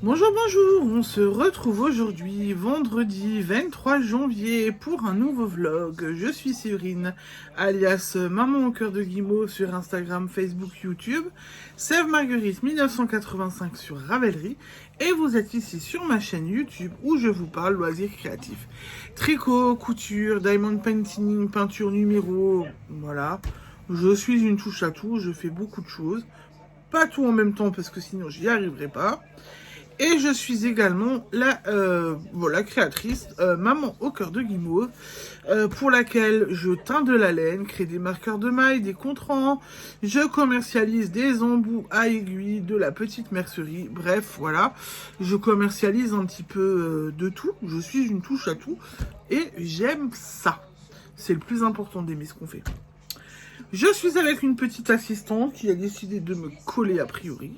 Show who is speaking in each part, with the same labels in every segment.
Speaker 1: Bonjour, bonjour, on se retrouve aujourd'hui, vendredi 23 janvier, pour un nouveau vlog. Je suis Séverine, alias Maman au cœur de Guimauve sur Instagram, Facebook, YouTube, Sève Marguerite 1985 sur Ravelry, et vous êtes ici sur ma chaîne YouTube où je vous parle loisirs créatifs. Tricot, couture, diamond painting, peinture numéro, voilà. Je suis une touche à tout, je fais beaucoup de choses. Pas tout en même temps parce que sinon j'y arriverai pas. Et je suis également la créatrice Maman au cœur de Guimauve, pour laquelle je teins de la laine, crée des marqueurs de mailles, des contrants, je commercialise des embouts à aiguilles, de la petite mercerie, bref, voilà. Je commercialise un petit peu de tout, je suis une touche à tout, et j'aime ça. C'est le plus important d'aimer ce qu'on fait. Je suis avec une petite assistante qui a décidé de me coller a priori.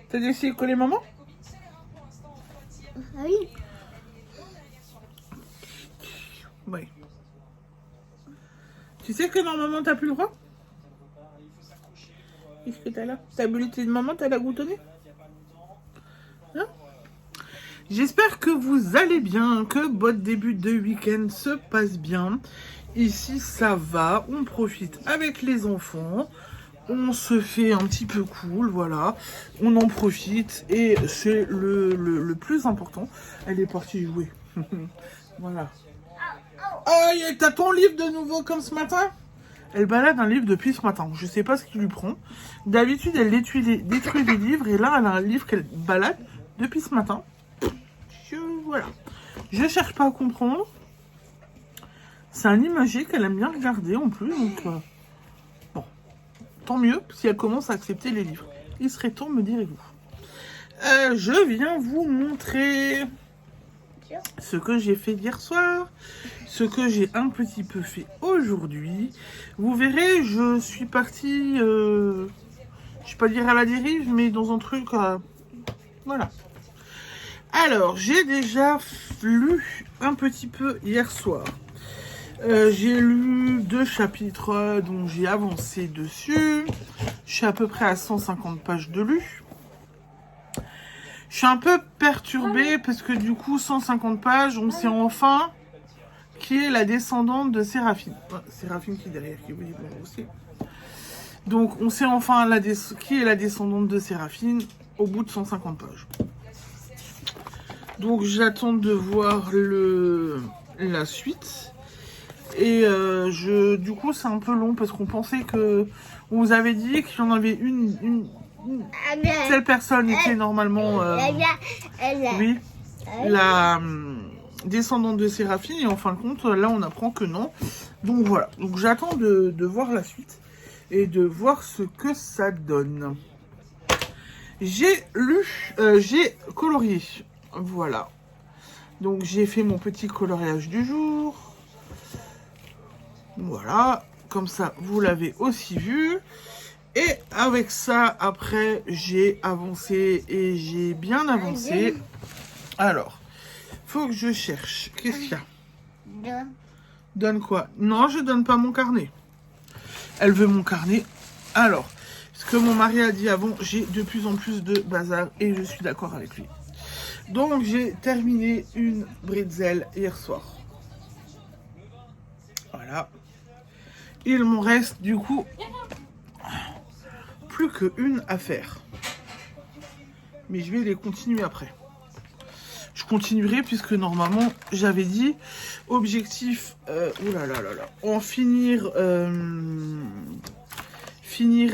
Speaker 1: T'as décidé de coller maman?
Speaker 2: Oui.
Speaker 1: Oui. Tu sais que normalement t'as plus le droit? Qu'est-ce que t'as là? T'as bu le thé de maman, t'as la goutonnée? Hein? J'espère que vous allez bien, que votre début de week-end se passe bien. Ici ça va, on profite avec les enfants. On se fait un petit peu cool, voilà. On en profite et c'est le plus important. Elle est partie jouer. Voilà. Aïe, t'as ton livre de nouveau comme ce matin? Elle balade un livre depuis ce matin. Je sais pas ce qui lui prend. D'habitude, elle détruit des livres et là, elle a un livre qu'elle balade depuis ce matin. Voilà. Je cherche pas à comprendre. C'est un imagier qu'elle aime bien regarder en plus, donc... Tant mieux si elle commence à accepter les livres. Il serait temps, me direz-vous. Je viens vous montrer ce que j'ai fait hier soir, ce que j'ai un petit peu fait aujourd'hui. Vous verrez, je suis partie, je ne vais pas dire à la dérive, mais dans un truc, voilà. Alors, j'ai déjà lu un petit peu hier soir. J'ai lu 2 chapitres dont j'ai avancé dessus. Je suis à peu près à 150 pages de lu. Je suis un peu perturbée parce que du coup, 150 pages, on sait enfin qui est la descendante de Séraphine. Séraphine qui est derrière, qui vous dit bonjour aussi. Donc, on sait enfin qui est la descendante de Séraphine au bout de 150 pages. Donc, j'attends de voir la suite. Et du coup, c'est un peu long parce qu'on pensait que... On vous avait dit qu'il y en avait une telle personne était normalement... oui, la descendante de Séraphine. Et en fin de compte, là, on apprend que non. Donc voilà. Donc j'attends de voir la suite et de voir ce que ça donne. J'ai j'ai colorié. Voilà. Donc j'ai fait mon petit coloriage du jour. Voilà, comme ça, vous l'avez aussi vu. Et avec ça, après, j'ai avancé et j'ai bien avancé. Alors, faut que je cherche. Qu'est-ce qu'il y a? Donne quoi? Non, je donne pas mon carnet. Elle veut mon carnet. Alors, ce que mon mari a dit avant, j'ai de plus en plus de bazar et je suis d'accord avec lui. Donc, j'ai terminé une bretzel hier soir. Voilà. Il m'en reste du coup plus qu'une à faire. Mais je vais les continuer après. Je continuerai puisque normalement j'avais dit objectif en finir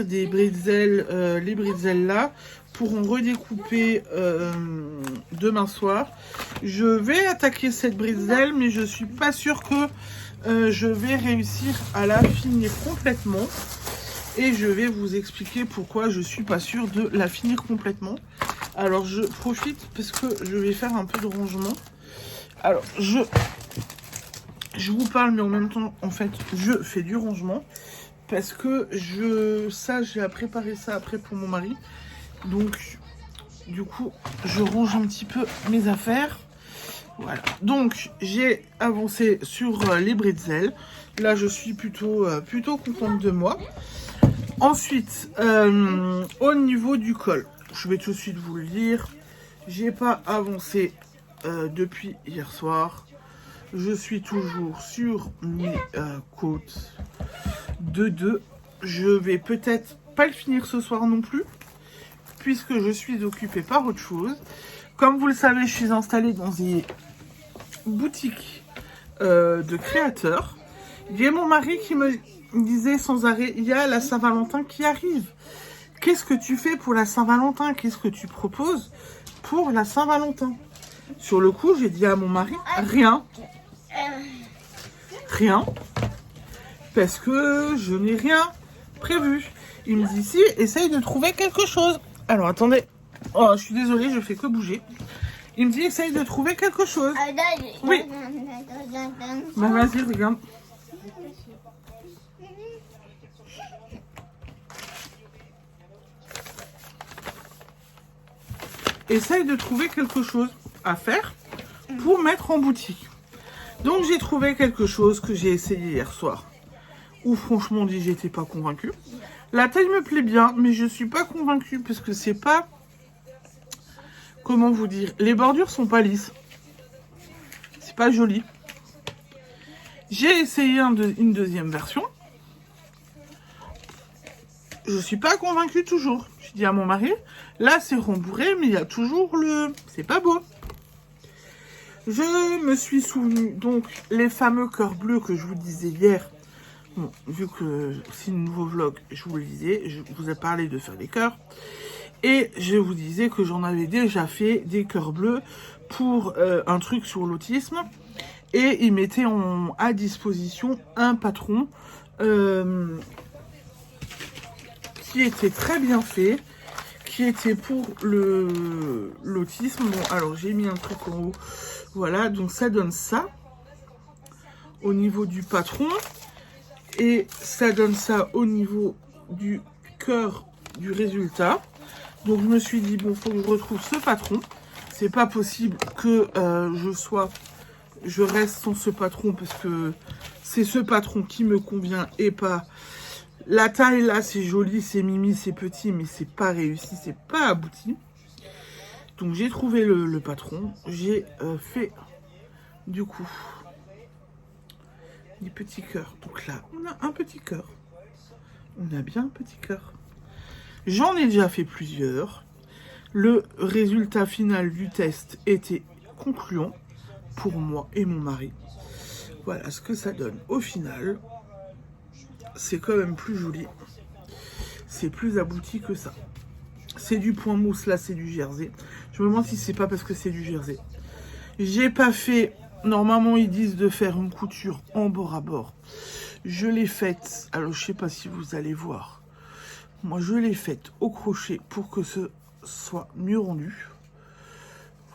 Speaker 1: des bretzels, les bretzels là pour en redécouper demain soir. Je vais attaquer cette bretzel mais je suis pas sûre que je vais réussir à la finir complètement et je vais vous expliquer pourquoi je suis pas sûre de la finir complètement. Alors je profite parce que je vais faire un peu de rangement. Alors je vous parle mais en même temps en fait je fais du rangement parce que j'ai préparé ça après pour mon mari. Donc du coup je range un petit peu mes affaires. Voilà, donc j'ai avancé sur les bretzels. Là, je suis plutôt contente de moi. Ensuite, au niveau du col, je vais tout de suite vous le dire. J'ai pas avancé depuis hier soir. Je suis toujours sur mes côtes de 2. Je vais peut-être pas le finir ce soir non plus, puisque je suis occupée par autre chose. Comme vous le savez, je suis installée dans une boutique de créateurs. Il y a mon mari qui me disait sans arrêt, il y a la Saint-Valentin qui arrive. Qu'est-ce que tu fais pour la Saint-Valentin? Qu'est-ce que tu proposes pour la Saint-Valentin? Sur le coup, j'ai dit à mon mari, rien. Rien. Parce que je n'ai rien prévu. Il me dit, si, essaye de trouver quelque chose. Alors, attendez. Oh, je suis désolée, je fais que bouger. Il me dit, essaye de trouver quelque chose. Oui. Bah, vas-y, regarde. Essaye de trouver quelque chose à faire pour mettre en boutique. Donc, j'ai trouvé quelque chose que j'ai essayé hier soir. Où, franchement, dit, j'étais pas convaincue. La taille me plaît bien, mais je suis pas convaincue parce que c'est pas... Comment vous dire? Les bordures sont pas lisses. C'est pas joli. J'ai essayé une deuxième version. Je suis pas convaincue toujours. Je dis à mon mari, là c'est rembourré, mais il y a toujours le... C'est pas beau. Je me suis souvenu, donc, les fameux cœurs bleus que je vous disais hier. Bon, vu que c'est un nouveau vlog, je vous le disais, je vous ai parlé de faire des cœurs. Et je vous disais que j'en avais déjà fait des cœurs bleus pour un truc sur l'autisme. Et ils mettaient à disposition un patron qui était très bien fait, qui était pour l'autisme. Bon, alors j'ai mis un truc en haut. Voilà, donc ça donne ça au niveau du patron. Et ça donne ça au niveau du cœur du résultat. Donc je me suis dit, bon, faut que je retrouve ce patron. C'est pas possible que je reste sans ce patron parce que c'est ce patron qui me convient et pas... La taille là, c'est joli, c'est mimi, c'est petit, mais c'est pas réussi, c'est pas abouti. Donc j'ai trouvé le patron. J'ai fait du coup des petits cœurs. Donc là, on a un petit cœur. On a bien un petit cœur. J'en ai déjà fait plusieurs. Le résultat final du test était concluant pour moi et mon mari. Voilà ce que ça donne au final. C'est quand même plus joli. C'est plus abouti que ça. C'est du point mousse, là c'est du jersey. Je me demande si c'est pas parce que c'est du jersey. J'ai pas fait... Normalement ils disent de faire une couture en bord à bord. Je l'ai faite, alors je sais pas si vous allez voir. Moi je l'ai faite au crochet pour que ce soit mieux rendu.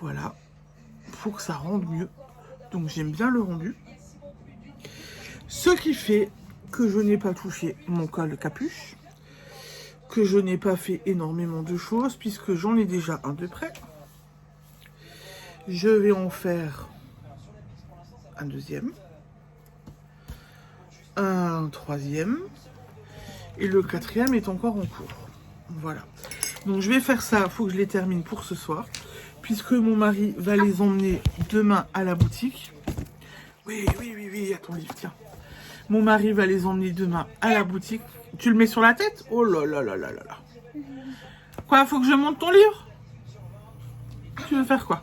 Speaker 1: Voilà. Pour que ça rende mieux. Donc j'aime bien le rendu. Ce qui fait que je n'ai pas touché mon col capuche. Que je n'ai pas fait énormément de choses puisque j'en ai déjà un de près. Je vais en faire un deuxième, un troisième et le quatrième est encore en cours. Voilà. Donc je vais faire ça, il faut que je les termine pour ce soir puisque mon mari va les emmener demain à la boutique. Oui, attends livre, tiens. Mon mari va les emmener demain à la boutique. Tu le mets sur la tête? Oh là là là là là là. Quoi, faut que je monte ton livre? Tu veux faire quoi?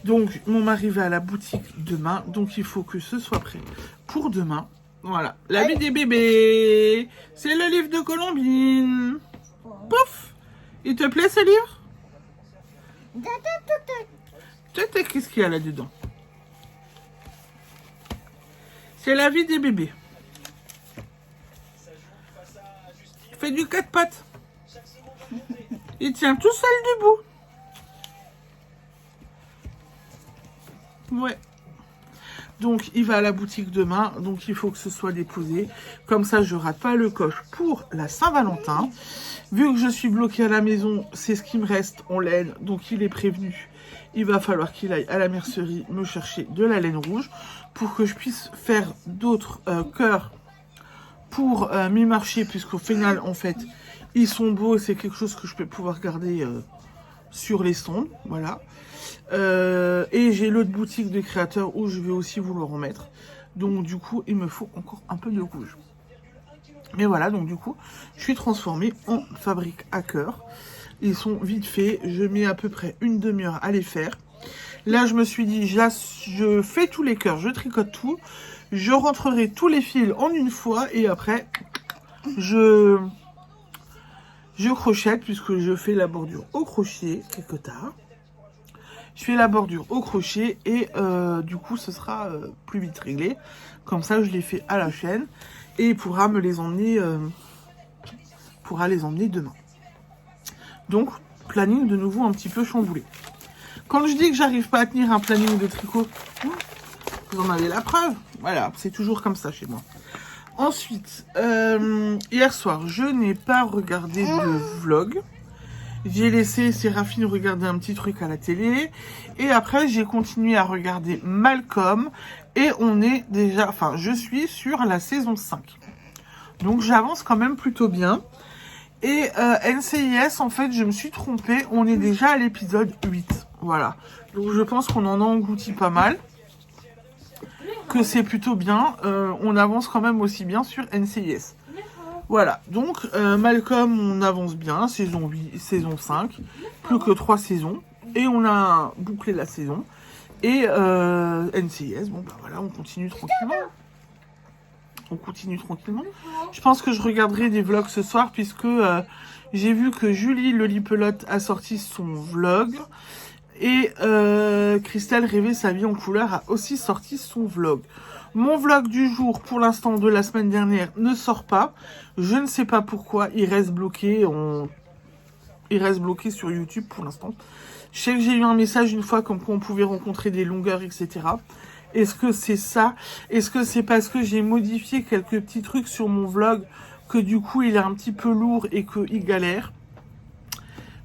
Speaker 1: Donc, mon mari va à la boutique demain. Donc, il faut que ce soit prêt pour demain. Voilà. La vie des bébés. C'est le livre de Colombine. Pouf! Il te plaît ce livre? Qu'est-ce qu'il y a là-dedans? C'est la vie des bébés. Il fait du 4 pattes. Il tient tout seul debout. Ouais. Donc, il va à la boutique demain. Donc, il faut que ce soit déposé. Comme ça, je rate pas le coche pour la Saint-Valentin. Vu que je suis bloquée à la maison, c'est ce qui me reste en laine. Donc, il est prévenu. Il va falloir qu'il aille à la mercerie me chercher de la laine rouge pour que je puisse faire d'autres cœurs pour mes marchés, puisqu'au final, en fait, ils sont beaux. C'est quelque chose que je peux pouvoir garder sur les stands. Voilà. Et j'ai l'autre boutique de créateurs où je vais aussi vous le remettre. Donc du coup, il me faut encore un peu de rouge. Mais voilà, donc du coup, je suis transformée en fabrique à cœur. Ils sont vite faits. Je mets à peu près une demi-heure à les faire. Là, je me suis dit, je fais tous les cœurs, je tricote tout. Je rentrerai tous les fils en une fois. Et après, je crochette puisque je fais la bordure au crochet quelque tard. Je fais la bordure au crochet et du coup, ce sera plus vite réglé. Comme ça, je les fais à la chaîne et il pourra me les emmener, demain. Donc, planning de nouveau un petit peu chamboulé. Quand je dis que j'arrive pas à tenir un planning de tricot, vous en avez la preuve. Voilà, c'est toujours comme ça chez moi. Ensuite, hier soir, je n'ai pas regardé de vlog. J'ai laissé Séraphine regarder un petit truc à la télé. Et après, j'ai continué à regarder Malcolm. Et on est déjà... Enfin, je suis sur la saison 5. Donc, j'avance quand même plutôt bien. Et NCIS, en fait, je me suis trompée. On est déjà à l'épisode 8. Voilà. Donc, je pense qu'on en a englouti pas mal. Que c'est plutôt bien. On avance quand même aussi bien sur NCIS. Voilà, donc Malcolm, on avance bien, saison 8, saison 5, plus que 3 saisons, et on a bouclé la saison. Et NCIS, bon bah voilà, on continue tranquillement. Je pense que je regarderai des vlogs ce soir, puisque j'ai vu que Julie Lolipelote a sorti son vlog, et Christelle Rêver sa vie en couleur a aussi sorti son vlog. Mon vlog du jour, pour l'instant de la semaine dernière, ne sort pas. Je ne sais pas pourquoi, il reste bloqué. Il reste bloqué sur YouTube pour l'instant. Je sais que j'ai eu un message une fois comme quoi on pouvait rencontrer des longueurs, etc. Est-ce que c'est ça? Est-ce que c'est parce que j'ai modifié quelques petits trucs sur mon vlog que du coup il est un petit peu lourd et qu'il galère?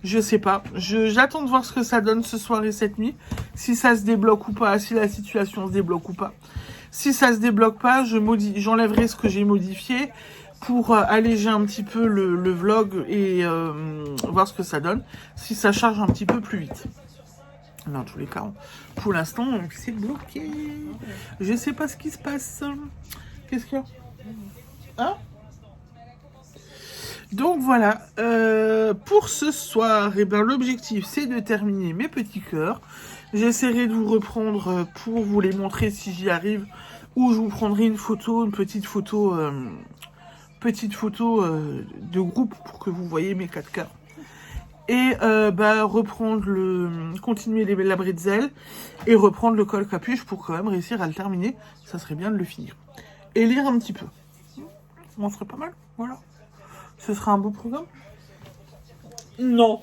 Speaker 1: Je sais pas. J'attends de voir ce que ça donne ce soir et cette nuit. Si ça se débloque ou pas, si la situation se débloque ou pas. Si ça se débloque pas, j'enlèverai ce que j'ai modifié pour alléger un petit peu le vlog et voir ce que ça donne. Si ça charge un petit peu plus vite. Dans tous les cas, pour l'instant, c'est bloqué. Je sais pas ce qui se passe. Qu'est-ce qu'il y a? Hein? Donc voilà, pour ce soir, eh ben, l'objectif c'est de terminer mes petits cœurs. J'essaierai de vous reprendre pour vous les montrer si j'y arrive. Ou je vous prendrai une petite photo de groupe pour que vous voyez mes 4 cœurs. Et continuer la bretzel et reprendre le col capuche pour quand même réussir à le terminer. Ça serait bien de le finir. Et lire un petit peu. Ça serait pas mal, voilà. Ce sera un beau programme. Non.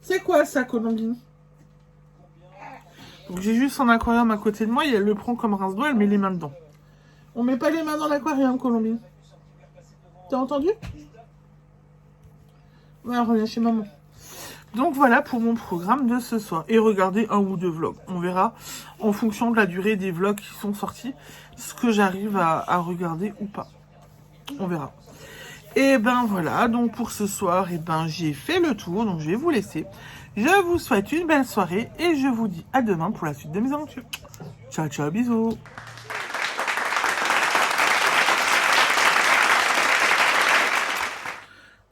Speaker 1: C'est quoi ça, Colombine? Donc j'ai juste un aquarium à côté de moi et elle le prend comme rince-doigt, elle met les mains dedans. On met pas les mains dans l'aquarium, Colombine. T'as entendu? Voilà, reviens chez maman. Donc voilà pour mon programme de ce soir. Et regardez un ou deux vlogs. On verra en fonction de la durée des vlogs qui sont sortis ce que j'arrive à regarder ou pas. On verra. Et ben voilà, donc pour ce soir, et ben j'ai fait le tour, donc je vais vous laisser. Je vous souhaite une belle soirée et je vous dis à demain pour la suite de mes aventures. Ciao, ciao, bisous.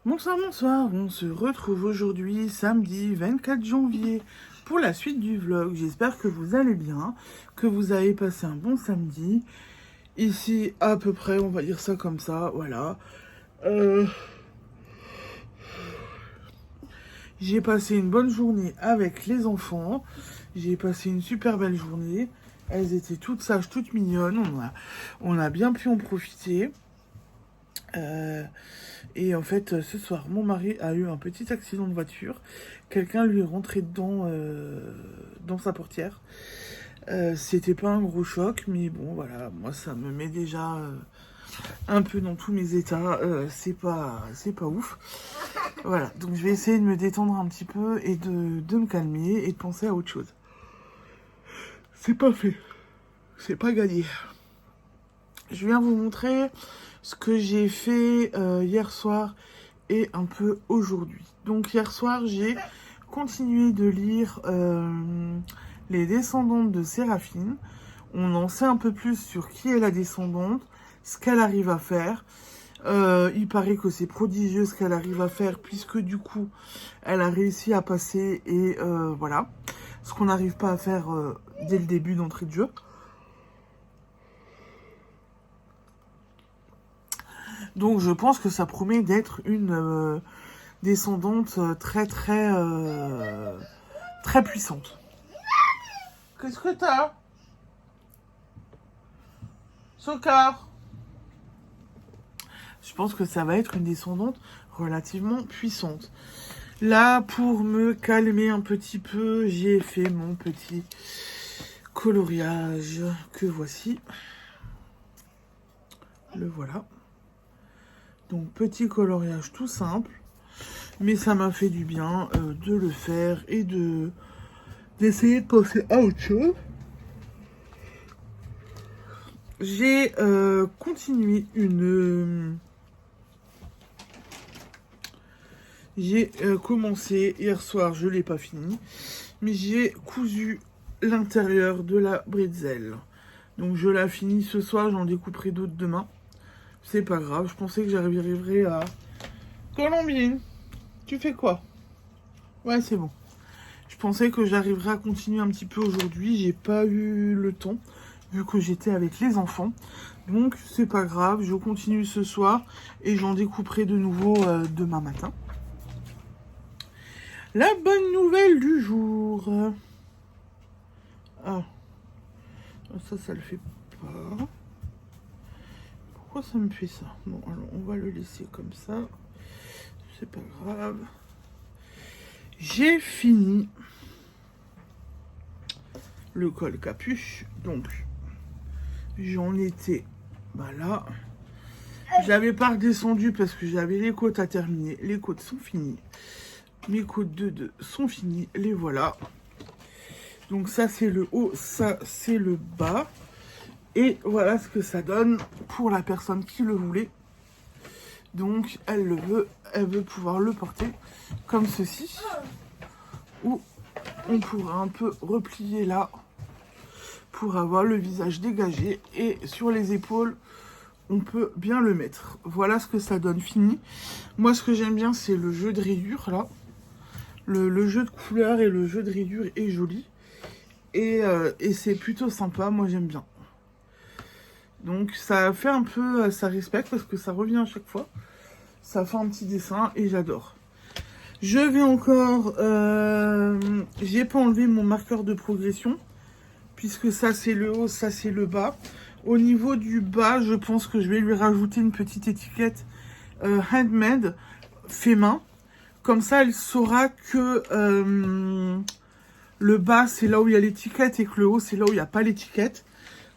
Speaker 1: Bonsoir, bonsoir, on se retrouve aujourd'hui, samedi 24 janvier, pour la suite du vlog. J'espère que vous allez bien, que vous avez passé un bon samedi. Ici, à peu près, on va dire ça comme ça, voilà. J'ai passé une bonne journée avec les enfants. J'ai passé une super belle journée. Elles étaient toutes sages, toutes mignonnes. On a bien pu en profiter. Et en fait, ce soir, mon mari a eu un petit accident de voiture. Quelqu'un lui est rentré dedans dans sa portière. C'était pas un gros choc, mais bon, voilà, moi ça me met déjà un peu dans tous mes états. C'est pas ouf. Voilà, donc je vais essayer de me détendre un petit peu et de me calmer et de penser à autre chose. C'est pas fait. C'est pas gagné. je viens vous montrer ce que j'ai fait hier soir et un peu aujourd'hui. Donc hier soir, j'ai continué de lire Les Descendantes de Séraphine. On en sait un peu plus sur qui est la descendante, ce qu'elle arrive à faire. Il paraît que c'est prodigieux ce qu'elle arrive à faire, puisque du coup, elle a réussi à passer et voilà. Ce qu'on n'arrive pas à faire dès le début d'entrée de jeu. Donc je pense que ça promet d'être une descendante très puissante. Qu'est-ce que t'as, Sokar? Je pense que ça va être une descendante relativement puissante. Là, pour me calmer un petit peu, j'ai fait mon petit coloriage que voici. Le voilà. Donc, petit coloriage tout simple. Mais ça m'a fait du bien de le faire et d'essayer de passer à autre chose. J'ai continué J'ai commencé hier soir, je ne l'ai pas fini, mais j'ai cousu l'intérieur de la bretzel. Donc je la finis ce soir, j'en découperai d'autres demain. C'est pas grave, je pensais que j'arriverais à... Colombine, tu fais quoi? Ouais, c'est bon. Je pensais que j'arriverais à continuer un petit peu aujourd'hui, j'ai pas eu le temps, vu que j'étais avec les enfants. Donc c'est pas grave, je continue ce soir et j'en découperai de nouveau demain matin. La bonne nouvelle du jour. Ah. Ça le fait pas. Pourquoi ça me fait ça? Bon, alors on va le laisser comme ça. C'est pas grave. J'ai fini le col capuche. Donc, j'en étais là. J'avais pas redescendu parce que j'avais les côtes à terminer. Les côtes sont finies. Mes côtes de 2 sont finies, les voilà. Donc ça c'est le haut, ça c'est le bas. Et voilà ce que ça donne pour la personne qui le voulait. Donc elle veut pouvoir le porter comme ceci. Ou on pourra un peu replier là pour avoir le visage dégagé. Et sur les épaules, on peut bien le mettre. Voilà ce que ça donne fini. Moi ce que j'aime bien c'est le jeu de rayures là. Le jeu de couleurs et le jeu de rayures est joli. Et c'est plutôt sympa, moi j'aime bien. Donc ça fait un peu, ça respecte parce que ça revient à chaque fois. Ça fait un petit dessin et j'adore. Je vais encore, j'ai pas enlevé mon marqueur de progression. Puisque ça c'est le haut, ça c'est le bas. Au niveau du bas, je pense que je vais lui rajouter une petite étiquette handmade, fait main. Comme ça, elle saura que le bas, c'est là où il y a l'étiquette et que le haut, c'est là où il n'y a pas l'étiquette.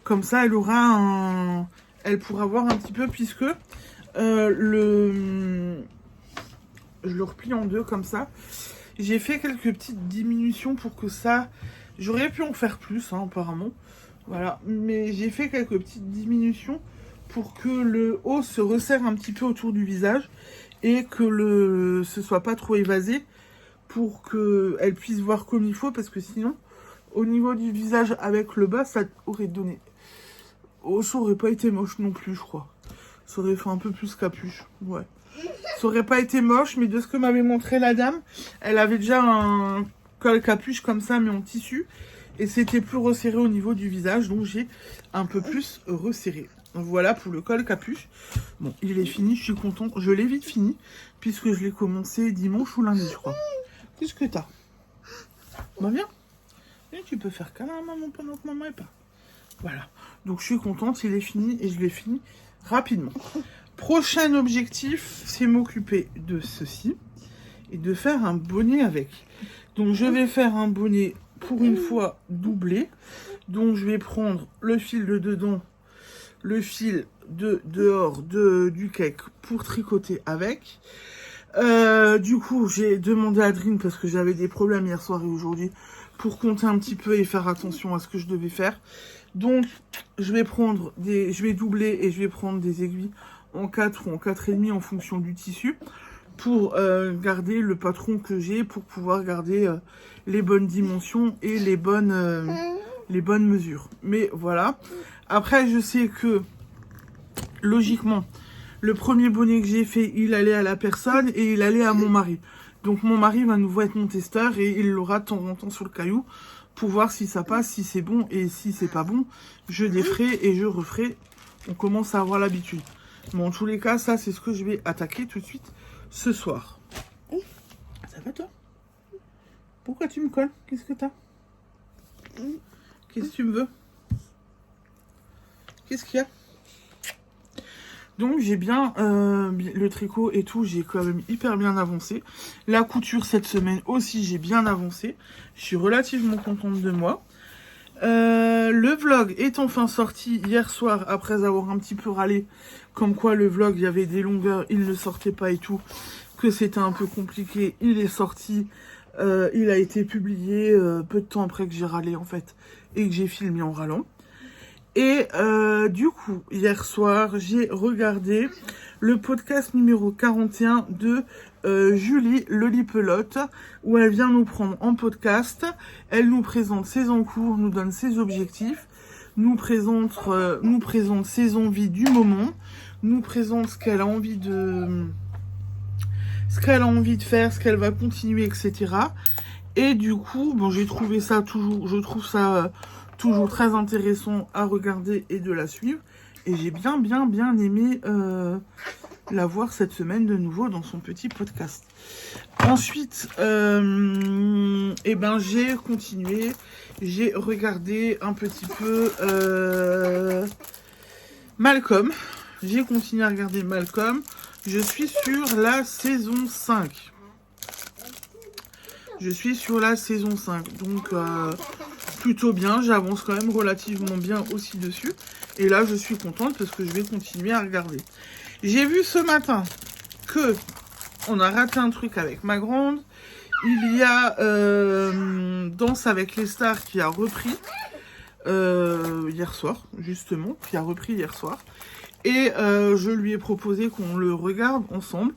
Speaker 1: Comme ça, elle aura elle pourra voir un petit peu puisque je le replie en deux comme ça. J'ai fait quelques petites diminutions pour que ça... J'aurais pu en faire plus, hein, apparemment. Voilà. Mais j'ai fait quelques petites diminutions pour que le haut se resserre un petit peu autour du visage. Et que ce soit pas trop évasé pour qu'elle puisse voir comme il faut, parce que sinon, au niveau du visage avec le bas, ça aurait donné... Oh, ça aurait pas été moche non plus, je crois. Ça aurait fait un peu plus capuche, ouais. Ça aurait pas été moche, mais de ce que m'avait montré la dame, elle avait déjà un col capuche comme ça, mais en tissu. Et c'était plus resserré au niveau du visage, donc j'ai un peu plus resserré. Voilà pour le col capuche. Bon, il est fini, je suis contente. Je l'ai vite fini, puisque je l'ai commencé dimanche ou lundi, je crois. Qu'est-ce que t'as? Bah viens. Et tu peux faire câlin à maman pendant que maman est pas. Voilà. Donc je suis contente, il est fini et je l'ai fini rapidement. Prochain objectif, c'est m'occuper de ceci et de faire un bonnet avec. Donc je vais faire un bonnet pour une fois doublé. Donc je vais prendre le fil de dedans, le fil de dehors du cake pour tricoter avec. Du coup, j'ai demandé à Adrien, parce que j'avais des problèmes hier soir et aujourd'hui, pour compter un petit peu et faire attention à ce que je devais faire. Donc, je vais doubler et je vais prendre des aiguilles en 4 ou en 4,5 en fonction du tissu pour garder le patron que j'ai, pour pouvoir garder les bonnes dimensions et les bonnes mesures. Mais voilà. Après, je sais que logiquement, le premier bonnet que j'ai fait, il allait à la personne et il allait à mon mari. Donc mon mari va nouveau être mon testeur et il l'aura de temps en temps sur le caillou pour voir si ça passe, si c'est bon, et si c'est pas bon, je déferai et je referai. On commence à avoir l'habitude. Mais en tous les cas, ça c'est ce que je vais attaquer tout de suite ce soir. Ça va toi? Pourquoi tu me colles? Qu'est-ce que t'as? Qu'est-ce que tu me veux? Qu'est-ce qu'il y a? Donc j'ai bien le tricot et tout, j'ai quand même hyper bien avancé. La couture cette semaine aussi, j'ai bien avancé. Je suis relativement contente de moi. Le vlog est enfin sorti hier soir après avoir un petit peu râlé. Comme quoi le vlog, il y avait des longueurs, il ne sortait pas et tout. Que c'était un peu compliqué. Il est sorti, il a été publié peu de temps après que j'ai râlé en fait. Et que j'ai filmé en râlant. Et du coup, hier soir, j'ai regardé le podcast numéro 41 de Julie Lolipelote, où elle vient nous prendre en podcast. Elle nous présente ses encours, nous donne ses objectifs, nous présente ses envies du moment, nous présente ce qu'elle a envie de faire, ce qu'elle va continuer, etc. Et du coup, bon, je trouve ça toujours très intéressant à regarder et de la suivre. Et j'ai bien aimé la voir cette semaine de nouveau dans son petit podcast. Ensuite, j'ai continué. J'ai regardé un petit peu Malcolm. J'ai continué à regarder Malcolm. Je suis sur la saison 5. Donc plutôt bien, j'avance quand même relativement bien aussi dessus. Et là je suis contente parce que je vais continuer à regarder. J'ai vu ce matin que on a raté un truc avec ma grande. Il y a Danse avec les stars qui a repris hier soir, justement, Et je lui ai proposé qu'on le regarde ensemble.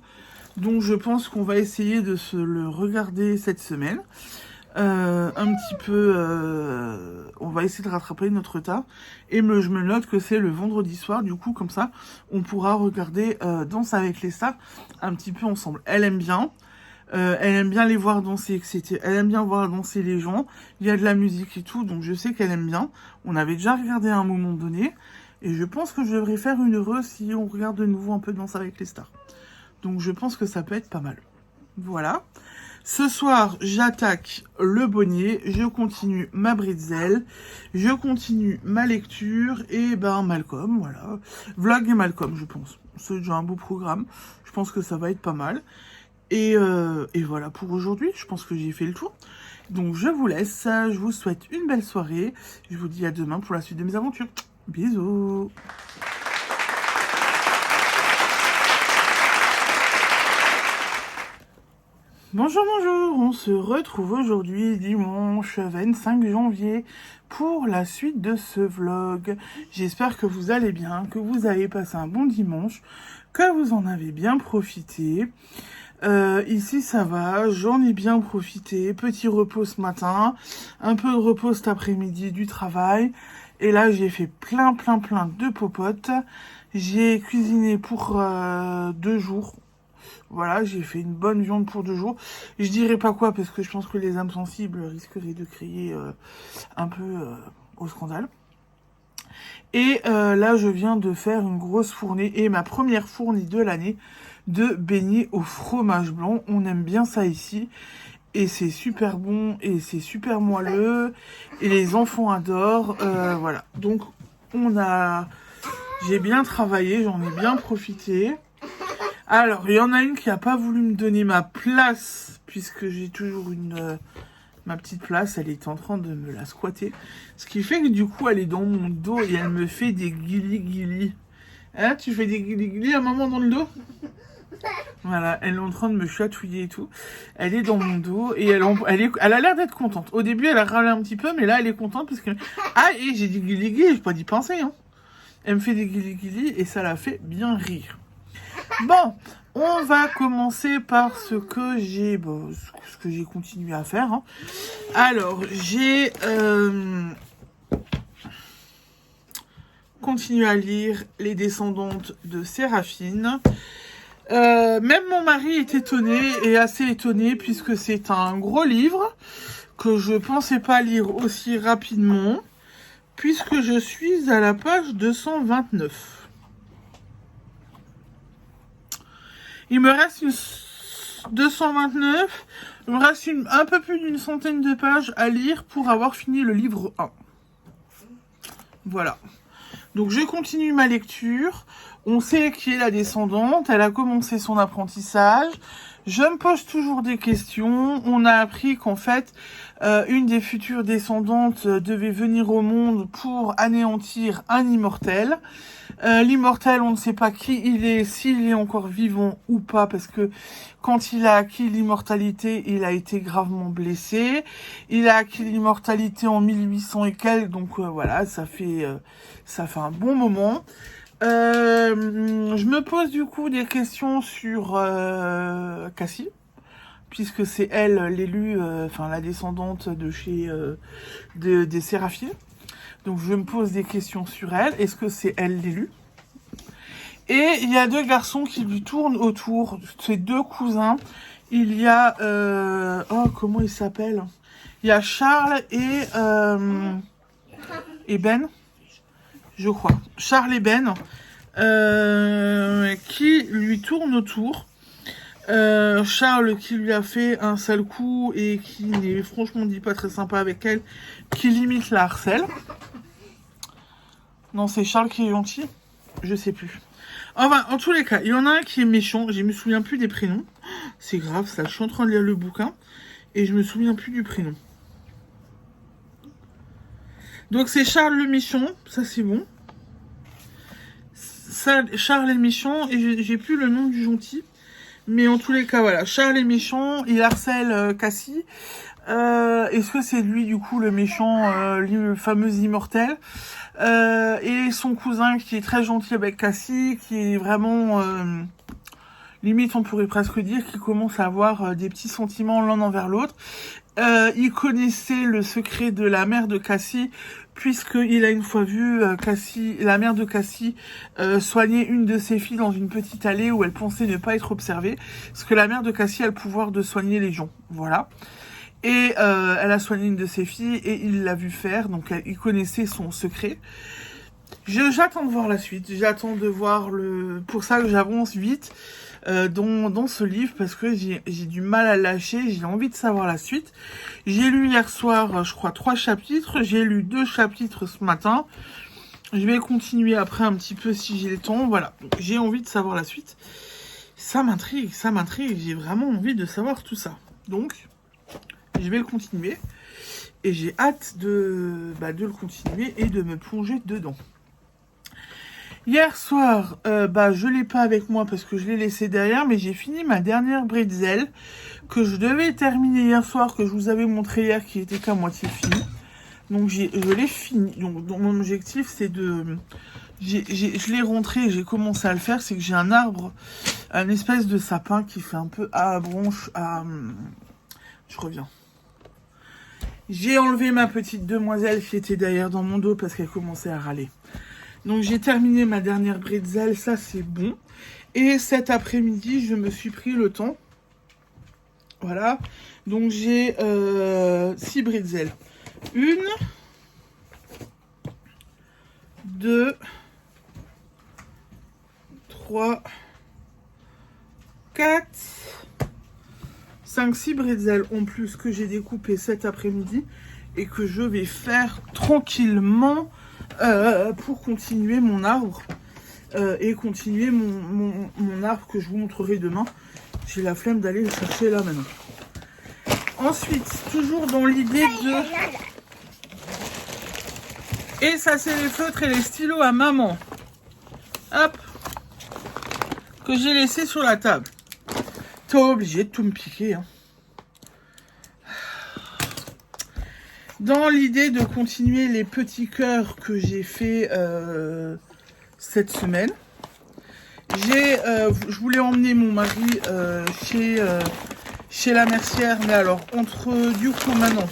Speaker 1: Donc je pense qu'on va essayer de se le regarder cette semaine. Un petit peu, on va essayer de rattraper notre retard. Et je me note que c'est le vendredi soir, du coup comme ça, on pourra regarder Danse avec les stars un petit peu ensemble. Elle aime bien les voir danser, etc. Elle aime bien voir danser les gens. Il y a de la musique et tout, donc je sais qu'elle aime bien. On avait déjà regardé à un moment donné. Et je pense que je devrais faire une heureuse si on regarde de nouveau un peu Danse avec les stars. Donc je pense que ça peut être pas mal. Voilà. Ce soir, j'attaque le bonnet. Je continue ma bretzel. Je continue ma lecture. Et Malcolm, voilà. Vlog et Malcolm, je pense. C'est déjà un beau programme. Je pense que ça va être pas mal. Et voilà pour aujourd'hui. Je pense que j'ai fait le tour. Donc je vous laisse. Je vous souhaite une belle soirée. Je vous dis à demain pour la suite de mes aventures. Bisous. Bonjour, on se retrouve aujourd'hui dimanche 25 janvier pour la suite de ce vlog. J'espère que vous allez bien, que vous avez passé un bon dimanche, que vous en avez bien profité. Ici ça va, j'en ai bien profité, petit repos ce matin, un peu de repos cet après-midi du travail. Et là j'ai fait plein de popotes. J'ai cuisiné pour 2 jours. Voilà, j'ai fait une bonne viande pour 2 jours. Je dirais pas quoi parce que je pense que les âmes sensibles risqueraient de crier un peu au scandale. Et là, je viens de faire une grosse fournée et ma première fournée de l'année de beignets au fromage blanc. On aime bien ça ici. Et c'est super bon et c'est super moelleux. Et les enfants adorent. Voilà, donc j'ai bien travaillé, j'en ai bien profité. Alors, il y en a une qui n'a pas voulu me donner ma place, puisque j'ai toujours ma petite place, elle est en train de me la squatter. Ce qui fait que du coup, elle est dans mon dos et elle me fait des guilis. Hein, tu fais des guilis à maman dans le dos? Voilà, elle est en train de me chatouiller et tout. Elle est dans mon dos et elle a l'air d'être contente. Au début, elle a râlé un petit peu, mais là, elle est contente parce que... Ah, et j'ai dit guili-guili, j'ai pas d'y penser, hein. Elle me fait des guili-guili et ça la fait bien rire. Bon, on va commencer par ce que j'ai continué à faire, hein. Alors, j'ai continué à lire Les Descendantes de Séraphine. Même mon mari est étonné et assez étonné puisque c'est un gros livre que je pensais pas lire aussi rapidement puisque je suis à la page 229. Il me reste 229, il me reste un peu plus d'une centaine de pages à lire pour avoir fini le livre 1. Voilà. Donc je continue ma lecture. On sait qui est la descendante. Elle a commencé son apprentissage. Je me pose toujours des questions. On a appris qu'en fait, une des futures descendantes devait venir au monde pour anéantir un immortel. L'immortel, on ne sait pas qui il est, s'il est encore vivant ou pas, parce que quand il a acquis l'immortalité, il a été gravement blessé. Il a acquis l'immortalité en 1800 et quelques, donc voilà, ça fait un bon moment. Je me pose du coup des questions sur Cassie, puisque c'est elle l'élue, la descendante de chez des Séraphines. Donc je me pose des questions sur elle. Est-ce que c'est elle l'élu? Et il y a deux garçons qui lui tournent autour, ces deux cousins. Il y a... comment ils s'appellent? Il y a Charles et Ben, je crois. Charles et Ben, qui lui tournent autour. Charles qui lui a fait un sale coup et qui n'est franchement dit pas très sympa avec elle, qui limite la harcèle. Non, c'est Charles qui est gentil. Je sais plus. Enfin, en tous les cas, il y en a un qui est méchant. Je me souviens plus des prénoms. C'est grave, ça. Je suis en train de lire le bouquin. Et je me souviens plus du prénom. Donc, c'est Charles le méchant. Ça, c'est bon. Ça, Charles est méchant. Et j'ai plus le nom du gentil. Mais en tous les cas, voilà. Charles est méchant. Il harcèle Cassie. Est-ce que c'est lui, du coup, le méchant, le fameux immortel? Et son cousin qui est très gentil avec Cassie, qui est vraiment limite on pourrait presque dire qu'il commence à avoir des petits sentiments l'un envers l'autre. Il connaissait le secret de la mère de Cassie, puisqu'il a une fois vu la mère de Cassie soigner une de ses filles dans une petite allée où elle pensait ne pas être observée, parce que la mère de Cassie a le pouvoir de soigner les gens, voilà. Et elle a soigné une de ses filles et il l'a vu faire, donc il connaissait son secret. J'attends de voir la suite, j'attends de voir pour ça que j'avance vite dans ce livre, parce que j'ai du mal à lâcher, j'ai envie de savoir la suite. J'ai lu hier soir, je crois, 3 chapitres, j'ai lu 2 chapitres ce matin. Je vais continuer après un petit peu si j'ai le temps, voilà. J'ai envie de savoir la suite. Ça m'intrigue, j'ai vraiment envie de savoir tout ça. Donc... je vais le continuer et j'ai hâte de le continuer et de me plonger dedans. Hier soir, je l'ai pas avec moi parce que je l'ai laissé derrière, mais j'ai fini ma dernière bretzel que je devais terminer hier soir, que je vous avais montré hier, qui était qu'à moitié fini. Donc je l'ai fini. Donc mon objectif c'est de... je l'ai rentré, j'ai commencé à le faire, c'est que j'ai un arbre, un espèce de sapin qui fait un peu à branche à... Je reviens. J'ai enlevé ma petite demoiselle qui était d'ailleurs dans mon dos parce qu'elle commençait à râler. Donc j'ai terminé ma dernière bretzel, ça c'est bon. Et cet après-midi, je me suis pris le temps. Voilà. Donc j'ai 6 bretzels. 1, 2, 3, 4... 5-6 bretzels en plus que j'ai découpé cet après-midi et que je vais faire tranquillement pour continuer mon arbre et continuer mon arbre que je vous montrerai demain. J'ai la flemme d'aller le chercher là maintenant. Ensuite, toujours dans l'idée de... Et ça c'est les feutres et les stylos à maman. Hop, que j'ai laissé sur la table. T'es obligé de tout me piquer, hein. Dans l'idée de continuer les petits cœurs que j'ai fait cette semaine, je voulais emmener mon mari chez la mercière, mais alors entre du coup maintenant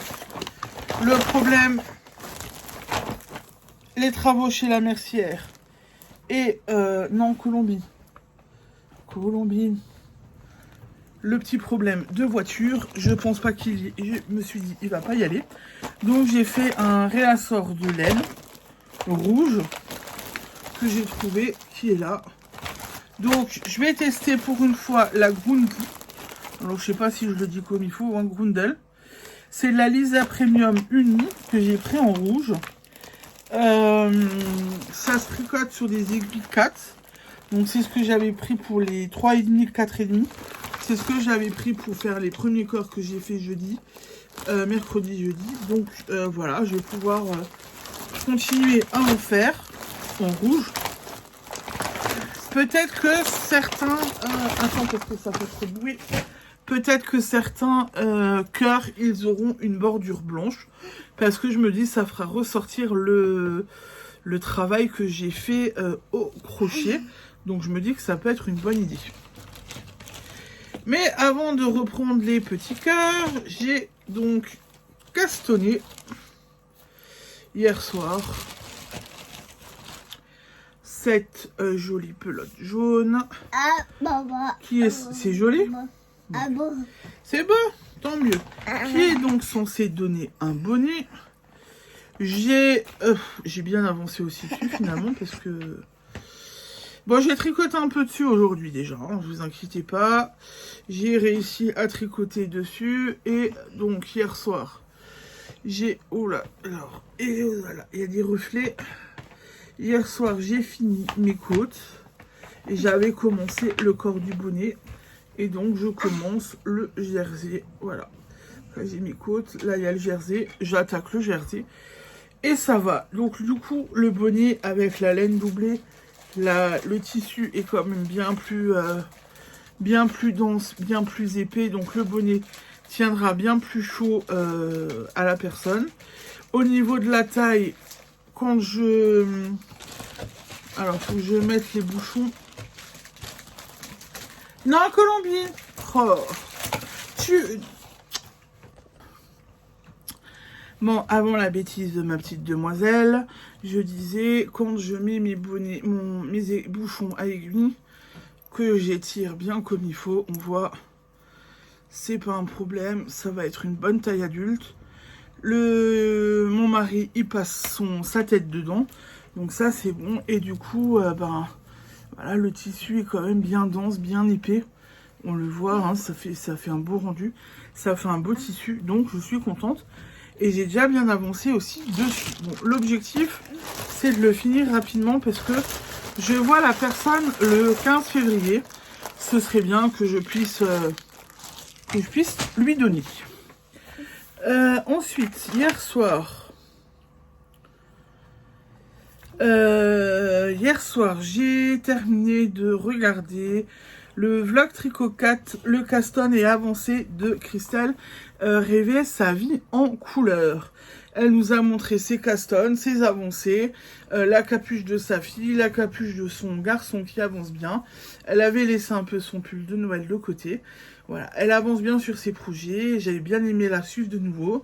Speaker 1: le problème, les travaux chez la mercière et non Colombie, le petit problème de voiture, je pense pas je me suis dit il va pas y aller, donc j'ai fait un réassort de laine rouge que j'ai trouvé, qui est là. Donc je vais tester pour une fois la Grundel. Alors je sais pas si je le dis comme il faut, hein, Grundel. C'est de la Lisa Premium unie que j'ai pris en rouge. Ça se tricote sur des aiguilles 4. Donc c'est ce que j'avais pris pour les 3,5, 4,5. C'est ce que j'avais pris pour faire les premiers corps que j'ai fait mercredi, jeudi. Donc voilà, je vais pouvoir continuer à en faire en rouge. Peut-être que certains... attends, parce que ça fait trop de bruit. Peut-être que certains cœurs, ils auront une bordure blanche. Parce que je me dis, ça fera ressortir le travail que j'ai fait au crochet. Donc je me dis que ça peut être une bonne idée. Mais avant de reprendre les petits cœurs, j'ai donc castonné hier soir cette jolie pelote jaune. Qui est... C'est joli? C'est beau, tant mieux. Qui est donc censé donner un bonnet. J'ai bien avancé aussi dessus finalement parce que... Bon, j'ai tricoté un peu dessus aujourd'hui déjà, hein, ne vous inquiétez pas. J'ai réussi à tricoter dessus et donc hier soir, j'ai... Oh là, alors, et voilà, il y a des reflets. Hier soir, j'ai fini mes côtes et j'avais commencé le corps du bonnet. Et donc, je commence le jersey. Voilà. Là, j'ai mes côtes. Là, il y a le jersey. J'attaque le jersey. Et ça va. Donc, du coup, le bonnet avec la laine doublée, le tissu est quand même bien plus dense, bien plus épais. Donc, le bonnet tiendra bien plus chaud à la personne. Au niveau de la taille, quand je... Alors, il faut que je mette les bouchons. Non, Colombie. Oh. Bon, avant la bêtise de ma petite demoiselle, je disais, quand je mets mes bonnets, mes bouchons à aiguille, que j'étire bien comme il faut, on voit, c'est pas un problème, ça va être une bonne taille adulte. Mon mari, il passe sa tête dedans, donc ça c'est bon, et du coup, voilà, le tissu est quand même bien dense, bien épais. On le voit, hein, ça fait un beau rendu. Ça fait un beau tissu, donc je suis contente. Et j'ai déjà bien avancé aussi dessus. Bon, l'objectif, c'est de le finir rapidement parce que je vois la personne le 15 février. Ce serait bien que je puisse lui donner. Ensuite, hier soir, j'ai terminé de regarder le vlog Tricot 4, le caston et avancé de Christelle, rêver sa vie en couleur. Elle nous a montré ses castons, ses avancées, la capuche de sa fille, la capuche de son garçon qui avance bien. Elle avait laissé un peu son pull de Noël de côté. Voilà, elle avance bien sur ses projets. J'avais bien aimé la suivre de nouveau.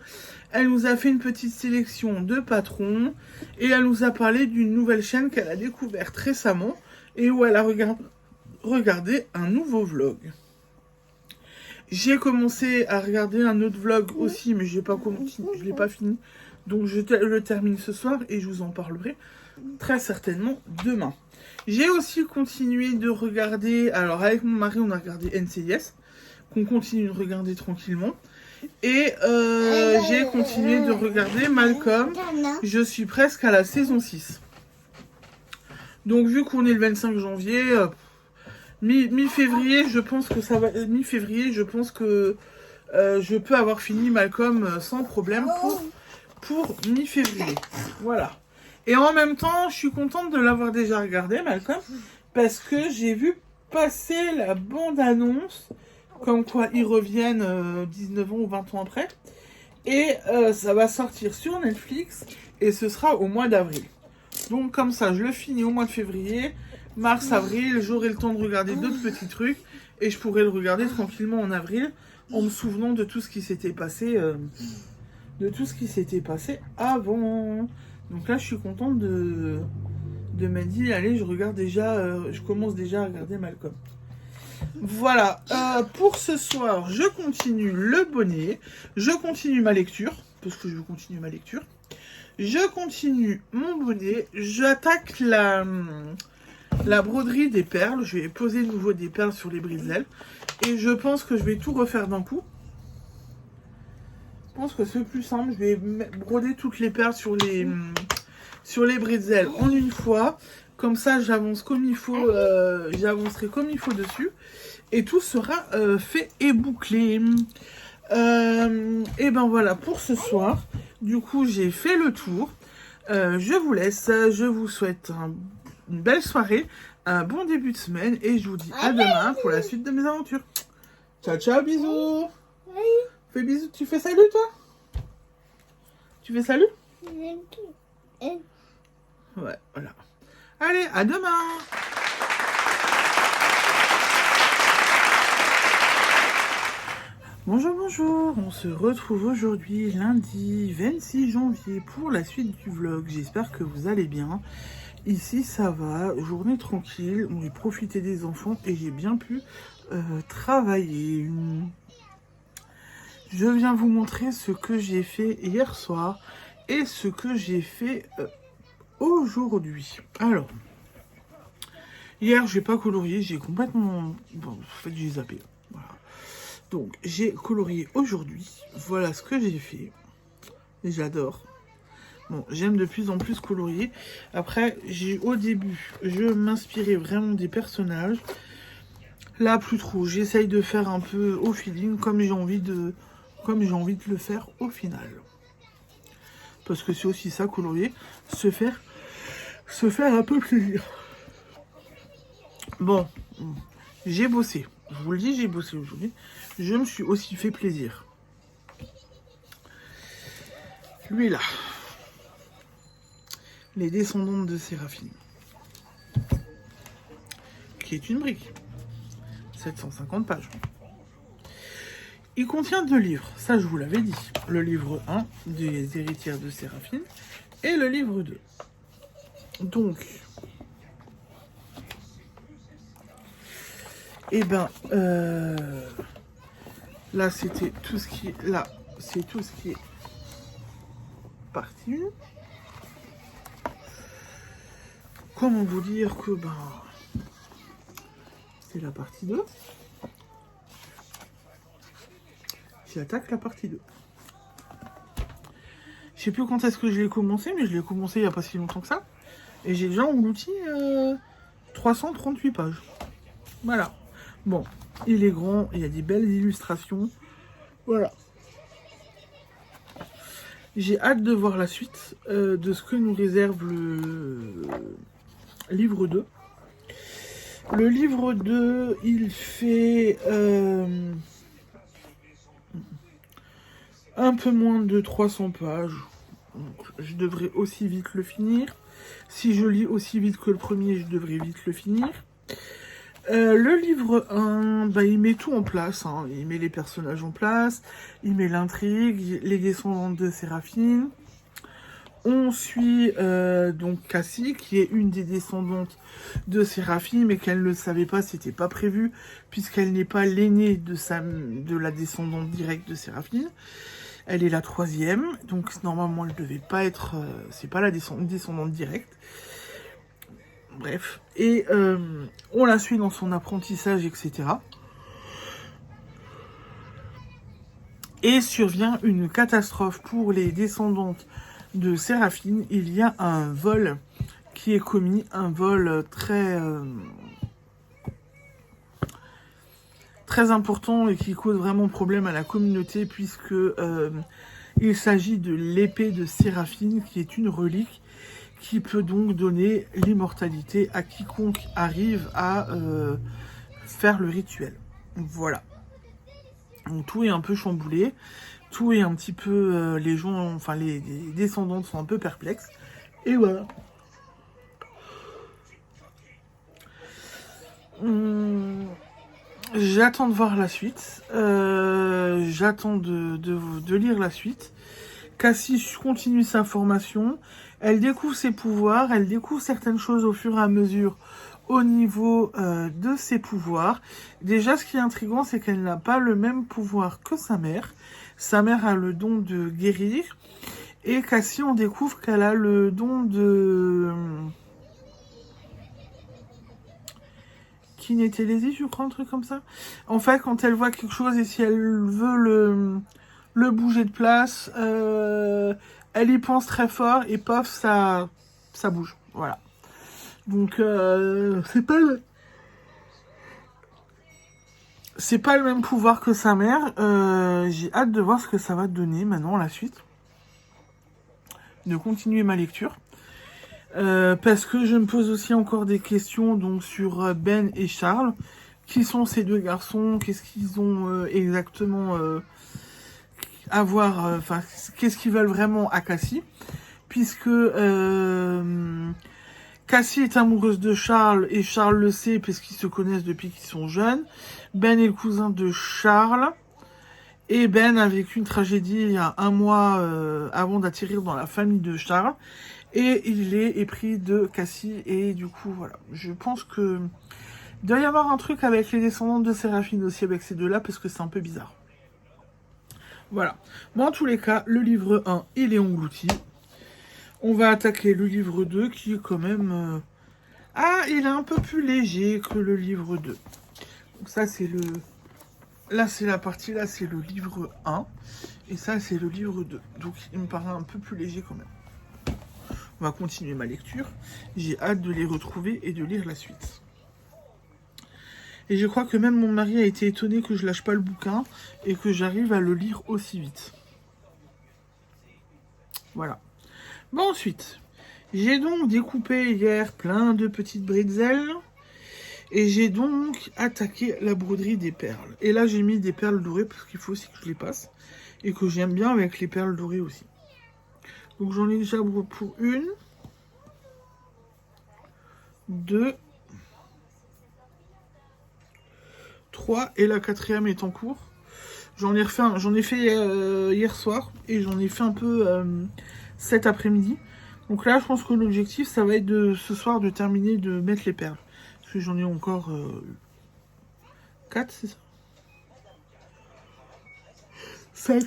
Speaker 1: Elle nous a fait une petite sélection de patrons et elle nous a parlé d'une nouvelle chaîne qu'elle a découverte récemment et où elle a regardé un nouveau vlog. J'ai commencé à regarder un autre vlog aussi, mais je l'ai pas fini. Donc je le termine ce soir et je vous en parlerai très certainement demain. J'ai aussi continué de regarder, alors avec mon mari on a regardé NCIS, qu'on continue de regarder tranquillement. Et j'ai continué de regarder Malcolm, je suis presque à la saison 6. Donc vu qu'on est le 25 janvier... mi-février, je pense que ça va. Mi-février, je pense que je peux avoir fini Malcolm sans problème pour mi-février. Voilà. Et en même temps, je suis contente de l'avoir déjà regardé, Malcolm, parce que j'ai vu passer la bande-annonce Comme quoi ils reviennent 19 ans ou 20 ans après. Et ça va sortir sur Netflix et ce sera au mois d'avril. Donc comme ça, je le finis au mois de février. Mars, avril, j'aurai le temps de regarder d'autres petits trucs. Et je pourrai le regarder tranquillement en avril. En me souvenant de tout ce qui s'était passé. Avant. Donc là, je suis contente de m'être dit, allez, je commence déjà à regarder Malcolm. Voilà, pour ce soir, je continue le bonnet, je continue ma lecture, parce que je continue ma lecture. Je continue mon bonnet, j'attaque la broderie des perles, je vais poser de nouveau des perles sur les briselles. Et je pense que je vais tout refaire d'un coup. Je pense que c'est plus simple, je vais broder toutes les perles sur les briselles en une fois. Comme ça, j'avance comme il faut, j'avancerai comme il faut dessus. Et tout sera fait et bouclé. Et ben voilà pour ce soir. Du coup, j'ai fait le tour. Je vous laisse. Je vous souhaite une belle soirée, un bon début de semaine. Et je vous dis à demain pour la suite de mes aventures. Ciao, ciao, bisous. Fais bisous. Tu fais salut, toi? Tu fais salut? Ouais, voilà. Allez, à demain. Bonjour, bonjour. On se retrouve aujourd'hui, lundi 26 janvier, pour la suite du vlog. J'espère que vous allez bien. Ici, ça va. Journée tranquille. On a profité des enfants et j'ai bien pu travailler. Je viens vous montrer ce que j'ai fait hier soir et ce que j'ai fait aujourd'hui. Alors, hier, j'ai pas colorié, j'ai complètement... Bon, en fait, j'ai zappé. Voilà. Donc, j'ai colorié aujourd'hui. Voilà ce que j'ai fait. J'adore. Bon, j'aime de plus en plus colorier. Après, au début, je m'inspirais vraiment des personnages. Là, plus trop. J'essaye de faire un peu au feeling, comme j'ai envie de le faire au final. Parce que c'est aussi ça, colorier, se faire un peu plaisir. Bon, j'ai bossé. Je vous le dis, j'ai bossé aujourd'hui. Je me suis aussi fait plaisir. Lui là. Les descendantes de Séraphine. Qui est une brique. 750 pages. Il contient 2 livres, ça je vous l'avais dit. Le livre 1 des héritières de Séraphine et le livre 2. Donc, et ben, là c'était tout ce qui est, là c'est tout ce qui est partie 1. Comment vous dire que ben, c'est la partie 2. J'attaque la partie 2. Je sais plus quand est-ce que je l'ai commencé, mais je l'ai commencé il n'y a pas si longtemps que ça. Et j'ai déjà englouti 338 pages. Voilà. Bon, il est grand, il y a des belles illustrations. Voilà. J'ai hâte de voir la suite de ce que nous réserve le livre 2. Le livre 2, il fait... un peu moins de 300 pages. Donc, je devrais aussi vite le finir. Si je lis aussi vite que le premier, je devrais vite le finir. Le livre 1, bah, il met tout en place. Hein. Il met les personnages en place. Il met l'intrigue, les descendantes de Séraphine. On suit donc Cassie, qui est une des descendantes de Séraphine, mais qu'elle ne le savait pas, c'était pas prévu, puisqu'elle n'est pas l'aînée de la descendante directe de Séraphine. Elle est la 3e, donc normalement elle ne devait pas être... c'est pas la descendante directe. Bref. Et on la suit dans son apprentissage, etc. Et survient une catastrophe pour les descendantes de Séraphine. Il y a un vol qui est commis, un vol très important et qui cause vraiment problème à la communauté, puisque il s'agit de l'épée de Séraphine, qui est une relique qui peut donc donner l'immortalité à quiconque arrive à faire le rituel. Voilà. Donc tout est un peu chamboulé, tout est un petit peu... les gens, enfin les descendantes sont un peu perplexes. Et voilà. J'attends de voir la suite. J'attends de lire la suite. Cassie continue sa formation. Elle découvre ses pouvoirs. Elle découvre certaines choses au fur et à mesure au niveau de ses pouvoirs. Déjà, ce qui est intriguant, c'est qu'elle n'a pas le même pouvoir que sa mère. Sa mère a le don de guérir. Et Cassie, on découvre qu'elle a le don de... kinétélésie, je crois, un truc comme ça. En fait, quand elle voit quelque chose et si elle veut le bouger de place, elle y pense très fort et pof, ça bouge. Voilà. Donc, c'est pas le même pouvoir que sa mère. J'ai hâte de voir ce que ça va donner maintenant, la suite. De continuer ma lecture. Parce que je me pose aussi encore des questions donc sur Ben et Charles. Qui sont ces deux garçons? Qu'est-ce qu'ils ont exactement à voir? Enfin, qu'est-ce qu'ils veulent vraiment à Cassie? Puisque Cassie est amoureuse de Charles et Charles le sait puisqu'ils se connaissent depuis qu'ils sont jeunes. Ben est le cousin de Charles. Et Ben a vécu une tragédie il y a un mois avant d'atterrir dans la famille de Charles. Et il est épris de Cassie. Et du coup, voilà. Je pense que il doit y avoir un truc avec les descendantes de Séraphine aussi avec ces deux-là. Parce que c'est un peu bizarre. Voilà. Bon, en tous les cas, le livre 1, il est englouti. On va attaquer le livre 2 qui est quand même... Ah, il est un peu plus léger que le livre 2. Donc ça, c'est le... Là, c'est la partie, là, c'est le livre 1. Et ça, c'est le livre 2. Donc, il me paraît un peu plus léger quand même. On va continuer ma lecture. J'ai hâte de les retrouver et de lire la suite. Et je crois que même mon mari a été étonné que je lâche pas le bouquin et que j'arrive à le lire aussi vite. Voilà. Bon, ensuite, j'ai donc découpé hier plein de petites bretzels. Et j'ai donc attaqué la broderie des perles. Et là, j'ai mis des perles dorées parce qu'il faut aussi que je les passe. Et que j'aime bien avec les perles dorées aussi. Donc j'en ai déjà pour 1, 2, 3 et la 4e est en cours. J'en ai fait hier soir et j'en ai fait un peu cet après-midi. Donc là, je pense que l'objectif, ça va être de ce soir de terminer de mettre les perles. Parce que j'en ai encore 4, c'est ça? 5.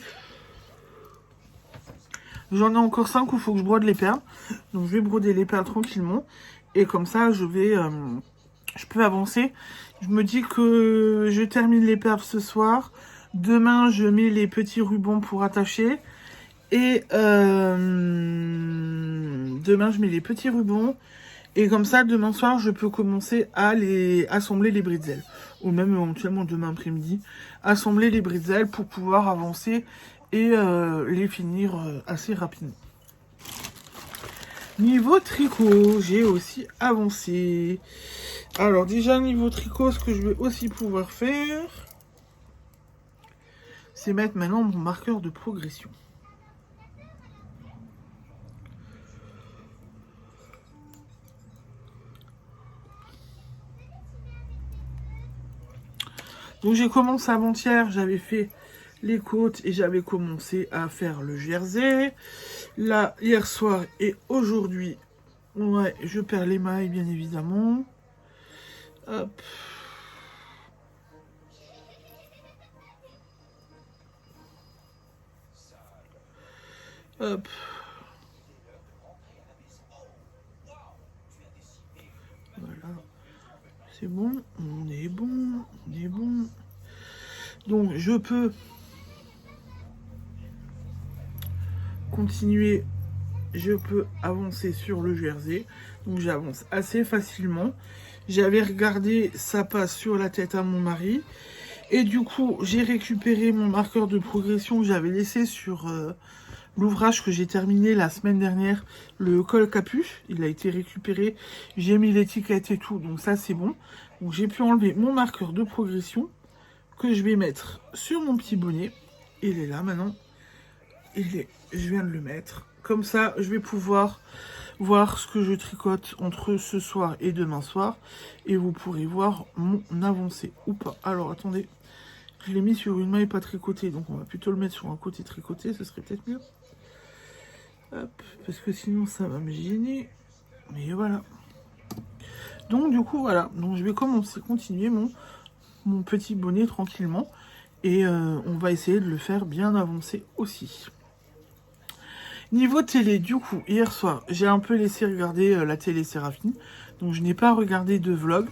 Speaker 1: J'en ai encore 5 où il faut que je brode les perles. Donc je vais broder les perles tranquillement. Et comme ça, je peux avancer. Je me dis que je termine les perles ce soir. Demain, je mets les petits rubans pour attacher. Et demain, je mets les petits rubans. Et comme ça, demain soir, je peux commencer à assembler les bretzels. Ou même éventuellement demain après-midi, assembler les bretzels pour pouvoir avancer et les finir assez rapidement. Niveau tricot, j'ai aussi avancé. Alors déjà, niveau tricot, ce que je vais aussi pouvoir faire, c'est mettre maintenant mon marqueur de progression. Donc j'ai commencé avant-hier, j'avais fait les côtes et j'avais commencé à faire le jersey. Là, hier soir et aujourd'hui, ouais, je perds les mailles bien évidemment. Hop. Hop. Voilà. C'est bon, on est bon, on est bon. Donc je peux continuer, je peux avancer sur le jersey. Donc j'avance assez facilement. J'avais regardé, ça passe sur la tête à mon mari. Et du coup, j'ai récupéré mon marqueur de progression que j'avais laissé sur l'ouvrage que j'ai terminé la semaine dernière, le col capuche. Il a été récupéré, j'ai mis l'étiquette et tout, donc ça c'est bon. Donc j'ai pu enlever mon marqueur de progression que je vais mettre sur mon petit bonnet. Il est là maintenant. Je viens de le mettre. Comme ça, je vais pouvoir voir ce que je tricote entre ce soir et demain soir. Et vous pourrez voir mon avancée ou pas. Alors, attendez. Je l'ai mis sur une main et pas tricotée. Donc, on va plutôt le mettre sur un côté tricoté. Ce serait peut-être mieux. Hop. Parce que sinon, ça va me gêner. Mais voilà. Donc, du coup, voilà. Donc, je vais continuer mon petit bonnet tranquillement. Et on va essayer de le faire bien avancer aussi. Niveau télé, du coup, hier soir, j'ai un peu laissé regarder la télé Séraphine. Donc, je n'ai pas regardé de vlog.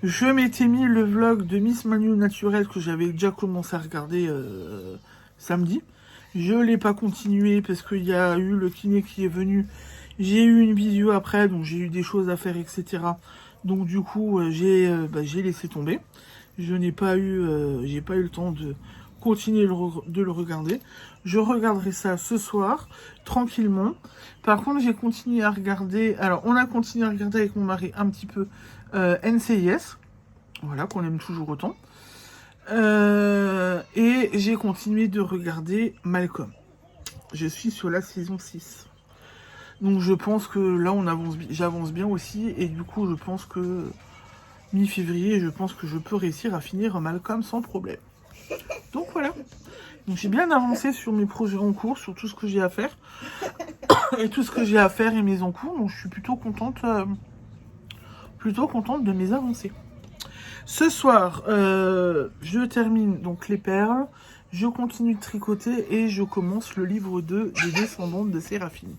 Speaker 1: Je m'étais mis le vlog de Miss Manu Naturelle que j'avais déjà commencé à regarder samedi. Je ne l'ai pas continué parce qu'il y a eu le kiné qui est venu. J'ai eu une vidéo après, donc j'ai eu des choses à faire, etc. Donc, du coup, j'ai laissé tomber. Je n'ai pas eu, j'ai pas eu le temps de continuer de le regarder. Je regarderai ça ce soir, tranquillement. Par contre, j'ai continué à regarder... Alors, on a continué à regarder avec mon mari un petit peu NCIS. Voilà, qu'on aime toujours autant. Et j'ai continué de regarder Malcolm. Je suis sur la saison 6. Donc, je pense que là, j'avance bien aussi. Et du coup, je pense que... mi-février, je pense que je peux réussir à finir Malcolm sans problème. Donc voilà. Donc j'ai bien avancé sur mes projets en cours, sur tout ce que j'ai à faire. Et tout ce que j'ai à faire et mes en cours. Donc je suis plutôt contente de mes avancées. Ce soir, je termine donc les perles. Je continue de tricoter et je commence le livre 2 des Descendantes de Séraphine.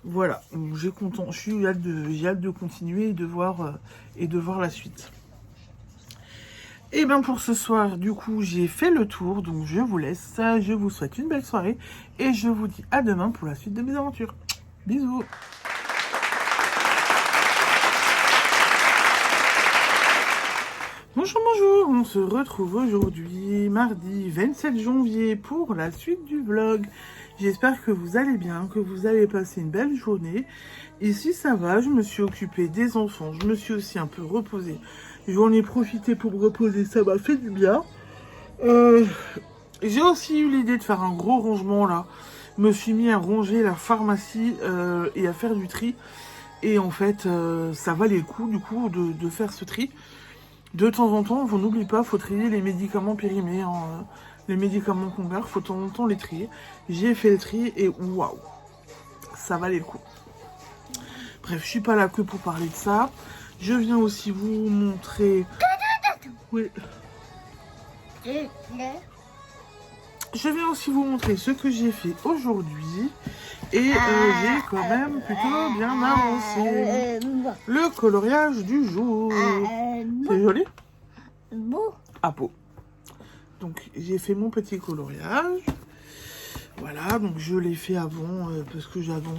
Speaker 1: Voilà, j'ai hâte de continuer et de voir la suite. Et bien pour ce soir, du coup, j'ai fait le tour, donc je vous laisse. Je vous souhaite une belle soirée et je vous dis à demain pour la suite de mes aventures. Bisous. Bonjour, on se retrouve aujourd'hui, mardi 27 janvier, pour la suite du vlog. J'espère que vous allez bien, que vous avez passé une belle journée. Ici, ça va, je me suis occupée des enfants, je me suis aussi un peu reposée. J'en ai profité pour me reposer, ça m'a fait du bien. J'ai aussi eu l'idée de faire un gros rangement, là. Je me suis mis à ranger la pharmacie et à faire du tri. Et en fait, ça valait le coup, du coup, de faire ce tri. De temps en temps, on n'oublie pas, il faut trier les médicaments périmés, hein, les médicaments qu'on garde, il faut de temps en temps les trier. J'ai fait le tri et waouh, ça valait le coup. Bref, je suis pas là que pour parler de ça. Je viens aussi vous montrer... Oui. Je viens aussi vous montrer ce que j'ai fait aujourd'hui. Et j'ai quand même plutôt bien avancé. Le coloriage du jour. C'est joli?
Speaker 2: Beau.
Speaker 1: À peau. Donc j'ai fait mon petit coloriage. Voilà, donc je l'ai fait avant parce que j'avais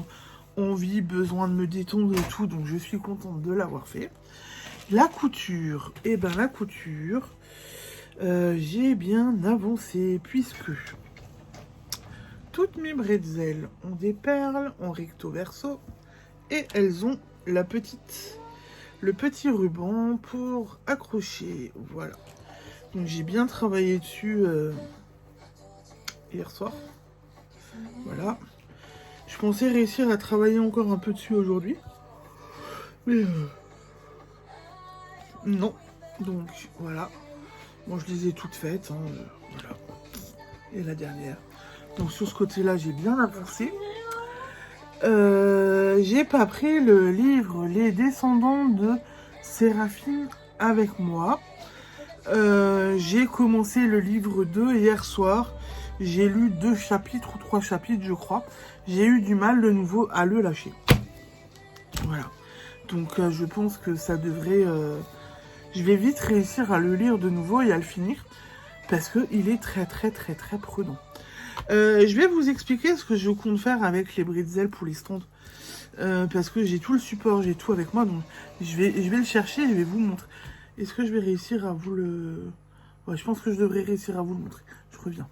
Speaker 1: envie, besoin de me détendre et tout. Donc je suis contente de l'avoir fait. La couture. Et ben la couture, j'ai bien avancé puisque... toutes mes bretzels ont des perles en recto verso et elles ont le petit ruban pour accrocher. Voilà. Donc j'ai bien travaillé dessus hier soir. Voilà. Je pensais réussir à travailler encore un peu dessus aujourd'hui. Mais non. Donc voilà. Bon, je les ai toutes faites. Hein, voilà. Et la dernière. Donc sur ce côté-là, j'ai bien avancé. J'ai pas pris le livre Les Descendants de Séraphine avec moi. J'ai commencé le livre 2 hier soir. J'ai lu 2 chapitres ou 3 chapitres, je crois. J'ai eu du mal de nouveau à le lâcher. Voilà. Donc je pense que ça devrait... je vais vite réussir à le lire de nouveau et à le finir. Parce qu'il est très prenant. Je vais vous expliquer ce que je compte faire avec les bretzels pour les stands. Parce que j'ai tout le support, j'ai tout avec moi. Donc je vais le chercher et je vais vous le montrer. Est-ce que je vais réussir à vous le... Ouais, je pense que je devrais réussir à vous le montrer. Je reviens.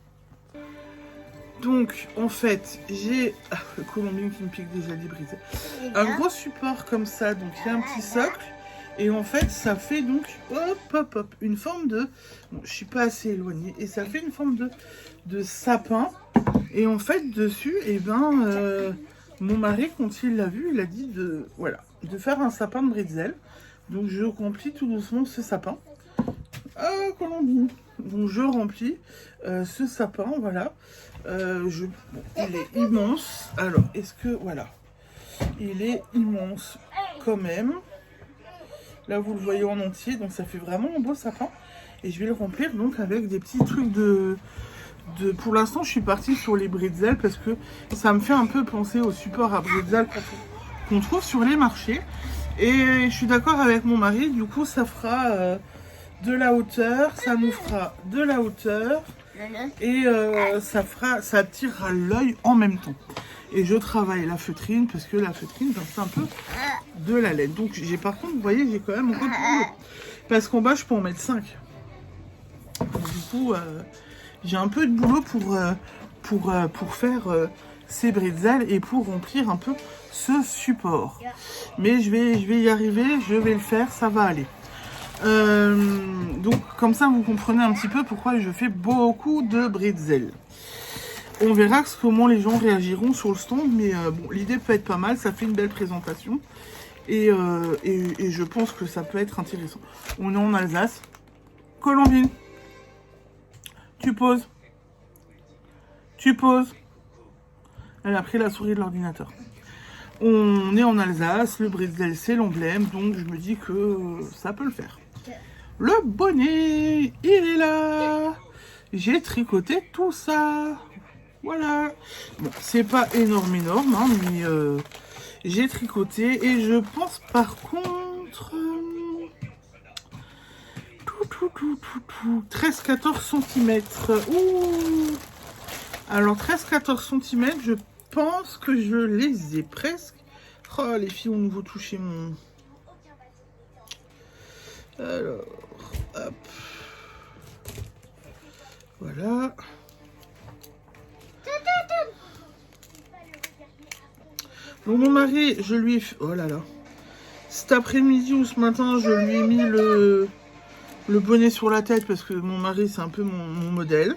Speaker 1: Donc, en fait, j'ai... Ah, le colombien qui me pique déjà des bretzels. Un gros support comme ça. Donc, il y a un petit socle. Et en fait, ça fait donc, hop, une forme de... Bon, je suis pas assez éloignée. Et ça fait une forme de sapin. Et en fait, dessus, mon mari, quand il l'a vu, il a dit de faire un sapin de bretzel. Donc, je remplis tout doucement ce sapin. Ah, Colombine. Donc, je remplis ce sapin, voilà. Il est immense. Alors, est-ce que... Voilà. Il est immense quand même. Là, vous le voyez en entier. Donc, ça fait vraiment un beau sapin. Et je vais le remplir donc avec des petits trucs pour l'instant, je suis partie sur les bretzels parce que ça me fait un peu penser au support à bretzel qu'on trouve sur les marchés. Et je suis d'accord avec mon mari. Du coup, ça fera de la hauteur. Ça nous fera de la hauteur. Et ça attirera l'œil en même temps. Et je travaille la feutrine parce que la feutrine, c'est un peu de la laine. Donc, par contre, vous voyez, j'ai quand même encore tout boulot. Parce qu'en bas, je peux en mettre 5. Donc, du coup, j'ai un peu de boulot pour faire ces bretzels et pour remplir un peu ce support. Mais je vais y arriver, je vais le faire, ça va aller. Donc, comme ça, vous comprenez un petit peu pourquoi je fais beaucoup de bretzels. On verra comment les gens réagiront sur le stand, mais bon, l'idée peut être pas mal, ça fait une belle présentation. Et je pense que ça peut être intéressant. On est en Alsace. Colombine, tu poses. Tu poses. Elle a pris la souris de l'ordinateur. On est en Alsace, le bretzel c'est l'emblème, donc je me dis que ça peut le faire. Le bonnet, il est là. J'ai tricoté tout ça. Voilà. Bon, c'est pas énorme, hein, mais j'ai tricoté et je pense par contre 13-14 cm. Ouh. Alors 13-14 cm, je pense que je les ai presque. Oh, les filles ont nouveau touché mon... Alors, hop. Voilà. Donc mon mari, je lui ai fait... Oh là là. Cet après-midi ou ce matin, je lui ai mis le bonnet sur la tête parce que mon mari, c'est un peu mon modèle.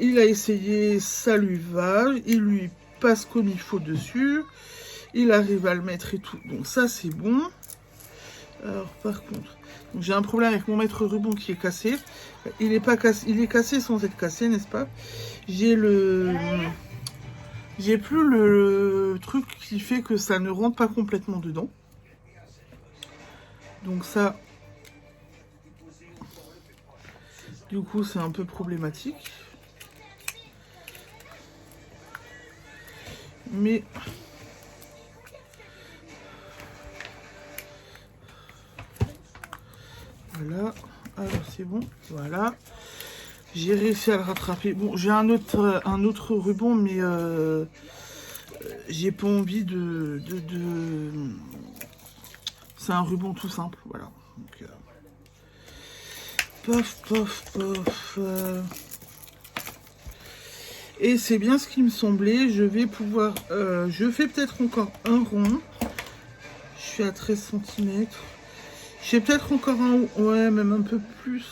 Speaker 1: Il a essayé, ça lui va. Il lui passe comme il faut dessus. Il arrive à le mettre et tout. Donc ça, c'est bon. Alors par contre, j'ai un problème avec mon maître ruban qui est cassé. Il est pas cassé, il est cassé sans être cassé, n'est-ce pas? J'ai plus le truc qui fait que ça ne rentre pas complètement dedans. Donc ça, du coup, c'est un peu problématique. Mais voilà, alors c'est bon, voilà. J'ai réussi à le rattraper. Bon, j'ai un autre ruban, mais j'ai pas envie C'est un ruban tout simple, voilà. Donc, pof. Et c'est bien ce qui me semblait. Je vais pouvoir... je fais peut-être encore un rond. Je suis à 13 cm. J'ai peut-être encore un... Ouais, même un peu plus.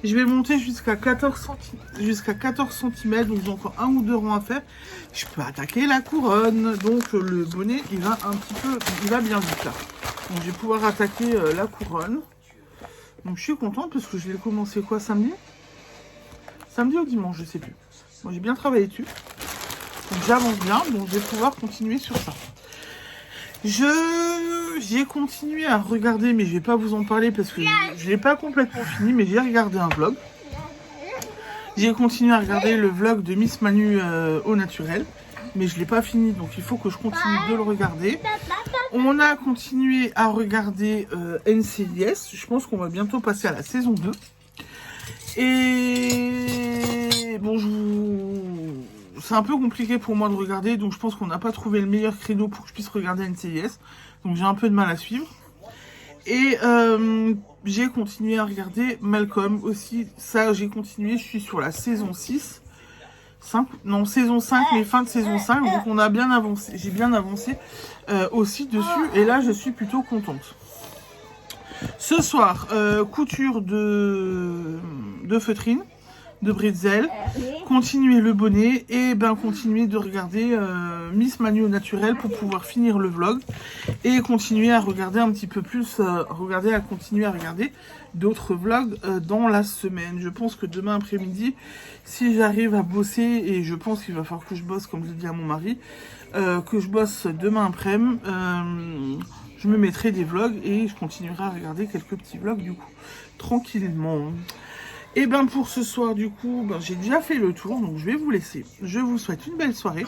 Speaker 1: Je vais monter jusqu'à 14 cm. Donc j'ai encore un ou deux ronds à faire. Je peux attaquer la couronne. Donc le bonnet, il va un petit peu... Il va bien vite là. Donc je vais pouvoir attaquer la couronne. Donc je suis contente parce que je vais commencer quoi, samedi? Samedi ou dimanche, je sais plus. Moi j'ai bien travaillé dessus. Donc j'avance bien, donc je vais pouvoir continuer sur ça. J'ai continué à regarder, mais je vais pas vous en parler parce que je l'ai pas complètement fini, mais j'ai regardé un vlog. J'ai continué à regarder le vlog de Miss Manu au naturel, mais je l'ai pas fini, donc il faut que je continue de le regarder. On a continué à regarder NCIS. Je pense qu'on va bientôt passer à la saison 2. Et bon, c'est un peu compliqué pour moi de regarder, donc je pense qu'on n'a pas trouvé le meilleur créneau pour que je puisse regarder NCIS. Donc j'ai un peu de mal à suivre. Et j'ai continué à regarder Malcolm aussi. Ça, j'ai continué, je suis sur la saison 6. Saison 5, mais fin de saison 5. Donc on a bien avancé, j'ai bien avancé aussi dessus. Et là, je suis plutôt contente. Ce soir, couture de feutrine, de bretzel, continuer le bonnet et continuer de regarder Miss Manu au naturel pour pouvoir finir le vlog et continuer à regarder un petit peu plus, continuer à regarder d'autres vlogs dans la semaine. Je pense que demain après-midi, si j'arrive à bosser, et je pense qu'il va falloir que je bosse comme je dis à mon mari, que je bosse demain après-midi, je me mettrai des vlogs et je continuerai à regarder quelques petits vlogs du coup, tranquillement. Et pour ce soir du coup, j'ai déjà fait le tour, donc je vais vous laisser. Je vous souhaite une belle soirée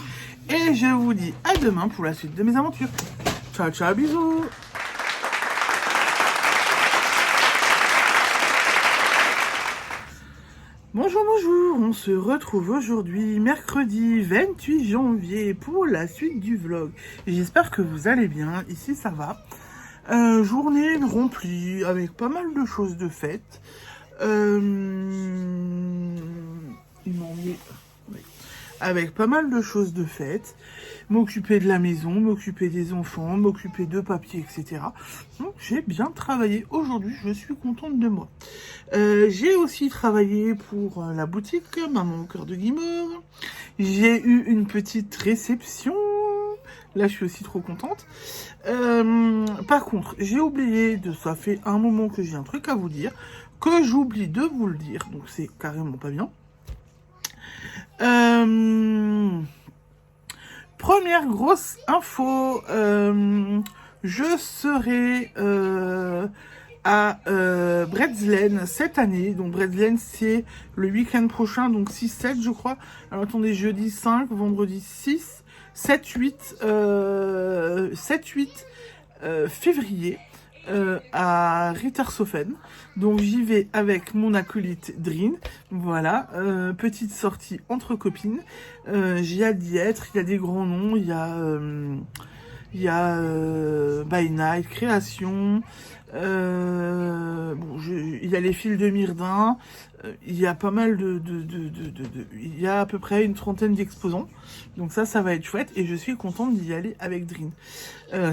Speaker 1: et je vous dis à demain pour la suite de mes aventures. Ciao, ciao, bisous. Bonjour, bonjour, on se retrouve aujourd'hui, mercredi 28 janvier, pour la suite du vlog. J'espère que vous allez bien, ici ça va. Journée remplie, avec pas mal de choses de faites. Avec pas mal de choses de faites. M'occuper de la maison, m'occuper des enfants, m'occuper de papier, etc. Donc j'ai bien travaillé aujourd'hui, je suis contente de moi. J'ai aussi travaillé pour la boutique Maman au cœur de Guimauve. J'ai eu une petite réception. Là, je suis aussi trop contente. Par contre, j'ai oublié ça fait un moment que j'ai un truc à vous dire, que j'oublie de vous le dire, donc c'est carrément pas bien. Première grosse info, je serai à Bretzelen cette année. Donc Bretzelen c'est le week-end prochain, donc 6-7 je crois. Alors attendez, jeudi 5, vendredi 6, 7-8 février à Rittershofen. Donc j'y vais avec mon acolyte Drin. Voilà, petite sortie entre copines. J'ai hâte d'y être. Il y a des grands noms. Il y a By Night, Création. Il y a les fils de Myrdin. Il y a pas mal il y a à peu près une trentaine d'exposants. Donc ça va être chouette. Et je suis contente d'y aller avec Drin.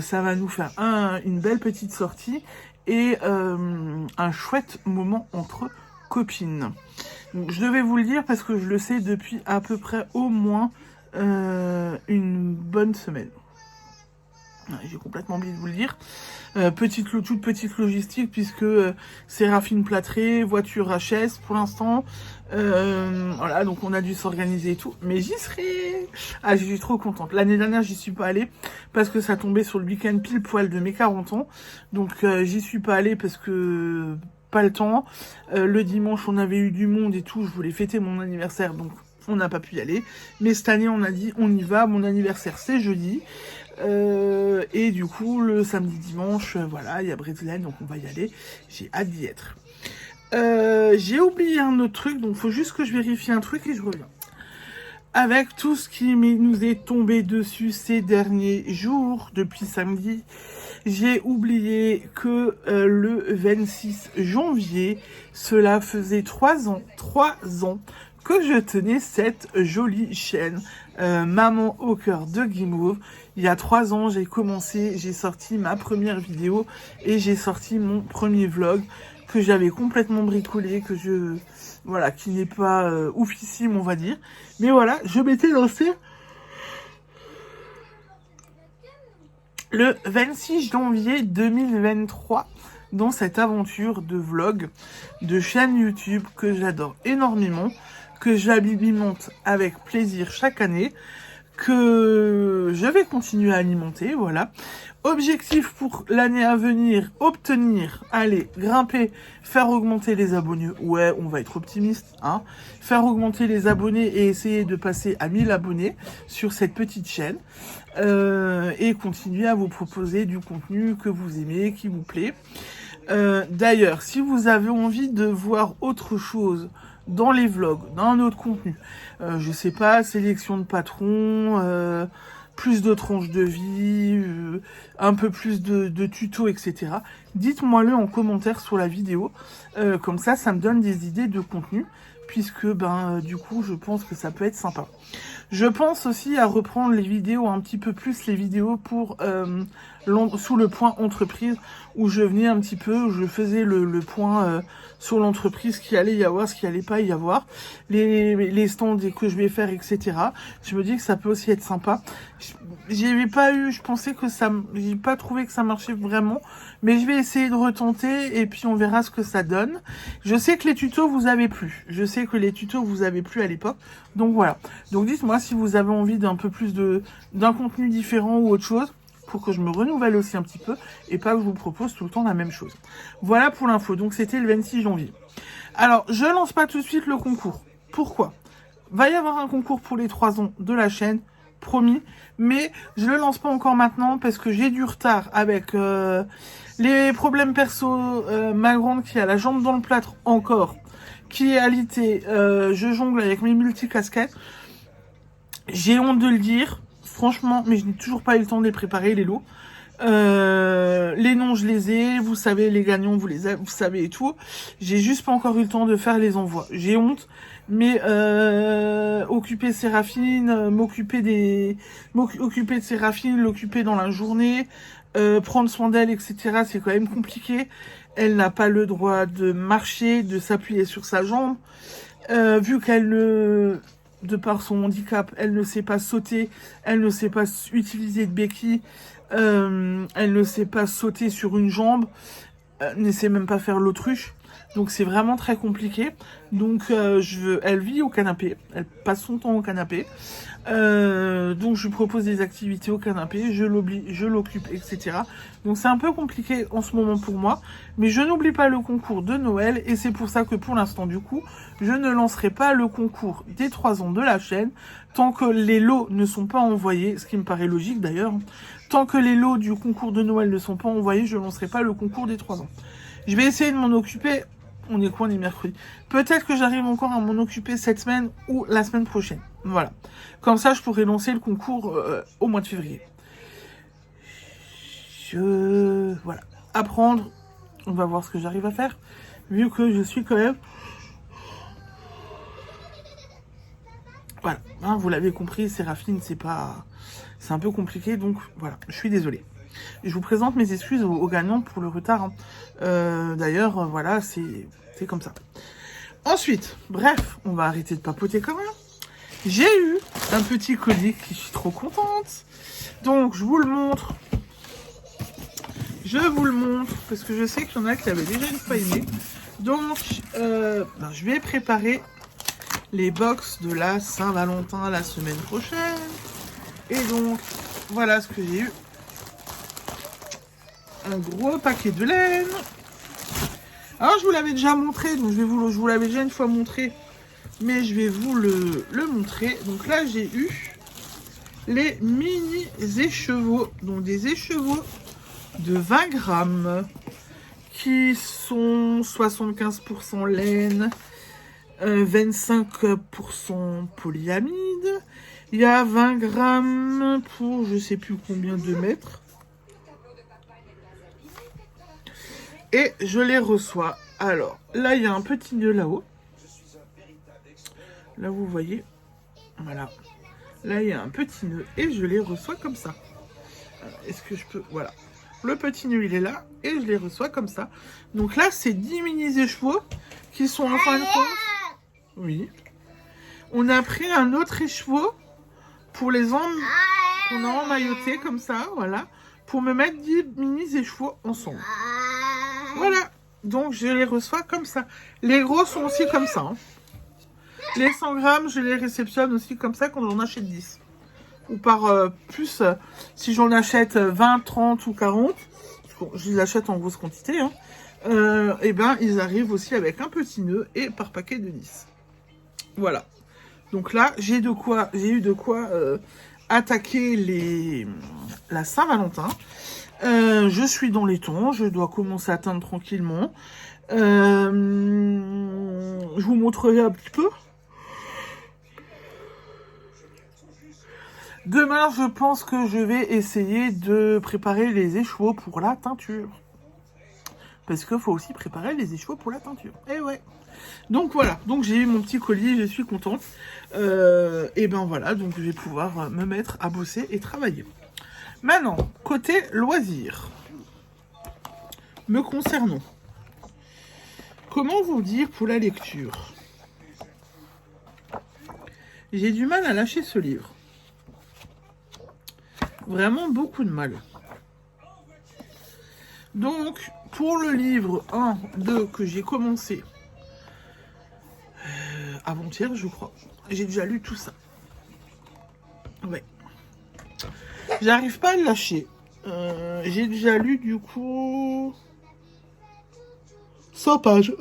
Speaker 1: Ça va nous faire une belle petite sortie et un chouette moment entre copines. Donc, je devais vous le dire parce que je le sais depuis à peu près au moins une bonne semaine. J'ai complètement oublié de vous le dire. Toute petite logistique puisque Séraphine plâtrée, voiture HS pour l'instant. Voilà, donc on a dû s'organiser et tout. Mais j'y serai. Ah, je suis trop contente. L'année dernière, j'y suis pas allée parce que ça tombait sur le week-end pile poil de mes 40 ans. Donc j'y suis pas allée parce que pas le temps. Le dimanche, on avait eu du monde et tout. Je voulais fêter mon anniversaire, donc on n'a pas pu y aller. Mais cette année, on a dit on y va. Mon anniversaire, c'est jeudi. Et du coup, le samedi, dimanche, voilà, il y a Bretzelen, donc on va y aller. J'ai hâte d'y être. J'ai oublié un autre truc, donc il faut juste que je vérifie un truc et je reviens. Avec tout ce qui nous est tombé dessus ces derniers jours, depuis samedi, j'ai oublié que le 26 janvier, cela faisait 3 ans que je tenais cette jolie chaîne Maman au cœur de Guimauve. Il y a 3 ans, j'ai sorti ma première vidéo et j'ai sorti mon premier vlog que j'avais complètement bricolé, qui n'est pas oufissime, on va dire. Mais voilà, je m'étais lancée le 26 janvier 2023 dans cette aventure de vlog, de chaîne YouTube que j'adore énormément, que j'alimente avec plaisir chaque année, que je vais continuer à alimenter, voilà. Objectif pour l'année à venir, grimper, faire augmenter les abonnés. Ouais, on va être optimiste, hein. Faire augmenter les abonnés et essayer de passer à 1000 abonnés sur cette petite chaîne. Et continuer à vous proposer du contenu que vous aimez, qui vous plaît. D'ailleurs, si vous avez envie de voir autre chose dans les vlogs, dans un autre contenu, je sais pas, sélection de patrons, plus de tranches de vie, un peu plus de tutos, etc. Dites-moi-le en commentaire sur la vidéo, comme ça me donne des idées de contenu puisque du coup je pense que ça peut être sympa. Je pense aussi à reprendre les vidéos, un petit peu plus les vidéos pour sous le point entreprise, où je venais un petit peu, où je faisais le point sur l'entreprise, ce qu'il allait y avoir, ce qu'il allait pas y avoir, les stands que je vais faire, etc. Je me dis que ça peut aussi être sympa. J'y avais pas eu, je pensais que ça, j'ai pas trouvé que ça marchait vraiment, mais je vais essayer de retenter et puis on verra ce que ça donne. Je sais que les tutos vous avaient plu, à l'époque, donc voilà. Donc dites-moi si vous avez envie d'un peu plus d'un contenu différent ou autre chose, pour que je me renouvelle aussi un petit peu et pas que je vous propose tout le temps la même chose. Voilà pour l'info, donc c'était le 26 janvier. Alors, je lance pas tout de suite le concours. Pourquoi ? Va y avoir un concours pour les 3 ans de la chaîne, promis, mais je le lance pas encore maintenant parce que j'ai du retard avec les problèmes perso, ma grande qui a la jambe dans le plâtre encore, qui est alitée, je jongle avec mes multicasquettes. J'ai honte de le dire, franchement, mais je n'ai toujours pas eu le temps de les préparer, les lots. Les noms, je les ai, vous savez, les gagnants, vous savez et tout. J'ai juste pas encore eu le temps de faire les envois. J'ai honte, mais occuper Séraphine, m'occuper de Séraphine, l'occuper dans la journée, prendre soin d'elle, etc. C'est quand même compliqué. Elle n'a pas le droit de marcher, de s'appuyer sur sa jambe, vu qu'elle de par son handicap, elle ne sait pas sauter, elle ne sait pas utiliser de béquille, elle ne sait pas sauter sur une jambe, elle ne sait même pas faire l'autruche. Donc c'est vraiment très compliqué. Donc elle vit au canapé, elle passe son temps au canapé. Donc je lui propose des activités au canapé, je l'occupe, etc. Donc c'est un peu compliqué en ce moment pour moi, mais je n'oublie pas le concours de Noël et c'est pour ça que pour l'instant du coup, je ne lancerai pas le concours des 3 ans de la chaîne tant que les lots ne sont pas envoyés, ce qui me paraît logique d'ailleurs. Tant que les lots du concours de Noël ne sont pas envoyés, je ne lancerai pas le concours des 3 ans. Je vais essayer de m'en occuper. On est quoi, on est mercredi. Peut-être que j'arrive encore à m'en occuper cette semaine ou la semaine prochaine. Voilà. Comme ça, je pourrai lancer le concours au mois de février. Voilà. Apprendre. On va voir ce que j'arrive à faire. Vu que je suis quand même... Voilà. Hein, vous l'avez compris, Séraphine, c'est un peu compliqué. Donc, voilà. Je suis désolée. Je vous présente mes excuses aux gagnants pour le retard. Hein. D'ailleurs, voilà, c'est comme ça. Ensuite, bref, on va arrêter de papoter quand même. J'ai eu un petit colis qui je suis trop contente. Donc, je vous le montre. Je vous le montre parce que je sais qu'il y en a qui avaient déjà une fois aimé. Donc, je vais préparer les box de la Saint-Valentin la semaine prochaine. Et donc, voilà ce que j'ai eu. Un gros paquet de laine. Alors, je vous l'avais déjà montré, donc je vous l'avais déjà une fois montré, mais je vais vous le montrer. Donc là, j'ai eu les mini écheveaux, donc des écheveaux de 20 grammes, qui sont 75% laine, 25% polyamide. Il y a 20 grammes pour je sais plus combien de mètres. Et je les reçois. Alors, là, il y a un petit nœud là-haut. Là, vous voyez. Voilà. Là, il y a un petit nœud. Et je les reçois comme ça. Est-ce que je peux... Voilà. Le petit nœud, il est là. Et je les reçois comme ça. Donc là, c'est 10 mini écheveaux qui sont en fin de compte. Oui. On a pris un autre écheveau pour les qu'on a emmailloté comme ça. Voilà. Pour me mettre 10 mini écheveaux ensemble. Voilà, donc je les reçois comme ça. Les gros sont aussi comme ça. Hein. Les 100 grammes, je les réceptionne aussi comme ça quand j'en achète 10. Ou par plus, si j'en achète 20, 30 ou 40, je les achète en grosse quantité, hein, et ben ils arrivent aussi avec un petit nœud et par paquet de 10. Voilà. Donc là, j'ai eu de quoi attaquer la Saint-Valentin. Je suis dans les temps, je dois commencer à teindre tranquillement. Je vous montrerai un petit peu. Demain, je pense que je vais essayer de préparer les écheveaux pour la teinture. parce qu'il faut aussi préparer les échevaux pour la teinture. Et ouais. Donc voilà, donc j'ai eu mon petit colis, je suis contente. Et ben voilà, donc je vais pouvoir me mettre à bosser et travailler. Maintenant, côté loisirs, me concernant, comment vous dire pour la lecture? J'ai du mal à lâcher ce livre. Vraiment beaucoup de mal. Donc, pour le livre 1, 2 que j'ai commencé avant-hier, je crois, j'ai déjà lu tout ça. Ouais. J'arrive pas à le lâcher. J'ai déjà lu du coup 100 pages.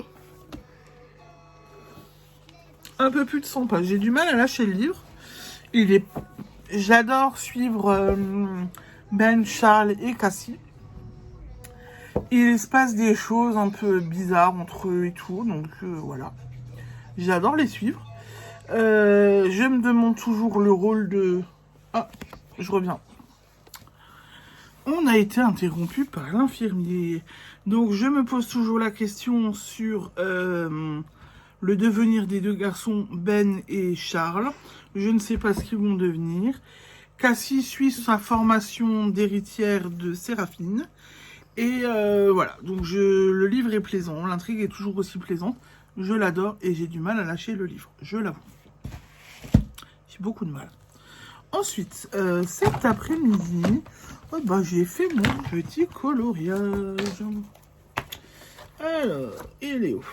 Speaker 1: Un peu plus de 100 pages. J'ai du mal à lâcher le livre. J'adore suivre Ben, Charles et Cassie. Il se passe des choses un peu bizarres entre eux et tout. Donc voilà. J'adore les suivre. Je me demande toujours le rôle de... Ah, je reviens. On a été interrompu par l'infirmier. Donc je me pose toujours la question sur le devenir des deux garçons, Ben et Charles. Je ne sais pas ce qu'ils vont devenir. Cassie suit sa formation d'héritière de Séraphine. Et voilà, donc le livre est plaisant, l'intrigue est toujours aussi plaisante. Je l'adore et j'ai du mal à lâcher le livre, je l'avoue. J'ai beaucoup de mal. Ensuite, cet après-midi, oh bah, j'ai fait mon petit coloriage. Alors, il est où?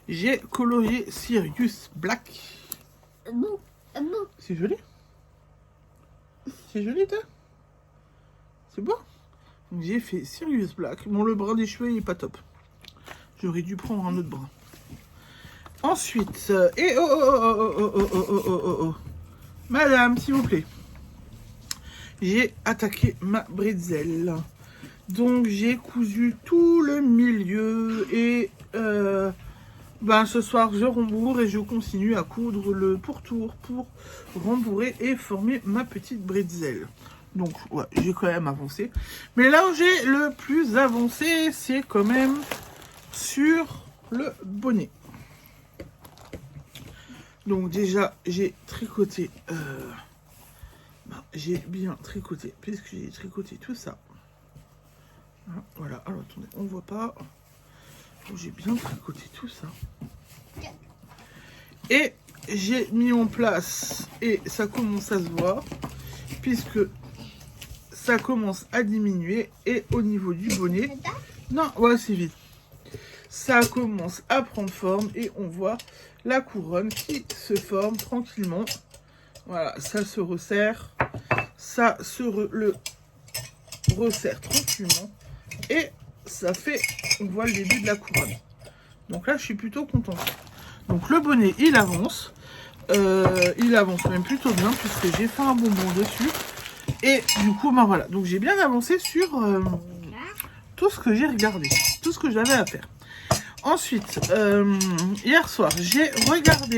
Speaker 1: J'ai colorié Sirius Black. C'est joli. C'est joli, toi. C'est beau. Donc j'ai fait Sirius Black. Bon, le brin des cheveux, il est pas top. J'aurais dû prendre un autre brin. Ensuite, et oh. Madame, s'il vous plaît. J'ai attaqué ma bretzel. Donc j'ai cousu tout le milieu et ce soir je rembourre et je continue à coudre le pourtour pour rembourrer et former ma petite bretzel. Donc ouais, j'ai quand même avancé. Mais là où j'ai le plus avancé, c'est quand même sur le bonnet. Donc déjà, j'ai tricoté, j'ai bien tricoté, puisque j'ai tricoté tout ça. Voilà, alors attendez, on voit pas. J'ai bien tricoté tout ça. Et j'ai mis en place, et ça commence à se voir, puisque ça commence à diminuer, et au niveau du bonnet, non, ouais, c'est vite. Ça commence à prendre forme, et on voit la couronne qui se forme tranquillement. Voilà, ça se resserre. Ça se resserre tranquillement. Et ça fait, on voit le début de la couronne. Donc là, je suis plutôt contente. Donc le bonnet, il avance. Il avance même plutôt bien, puisque j'ai fait un bonbon dessus. Et du coup, ben voilà. Donc j'ai bien avancé sur tout ce que j'ai regardé. Tout ce que j'avais à faire. Ensuite, hier soir, j'ai regardé.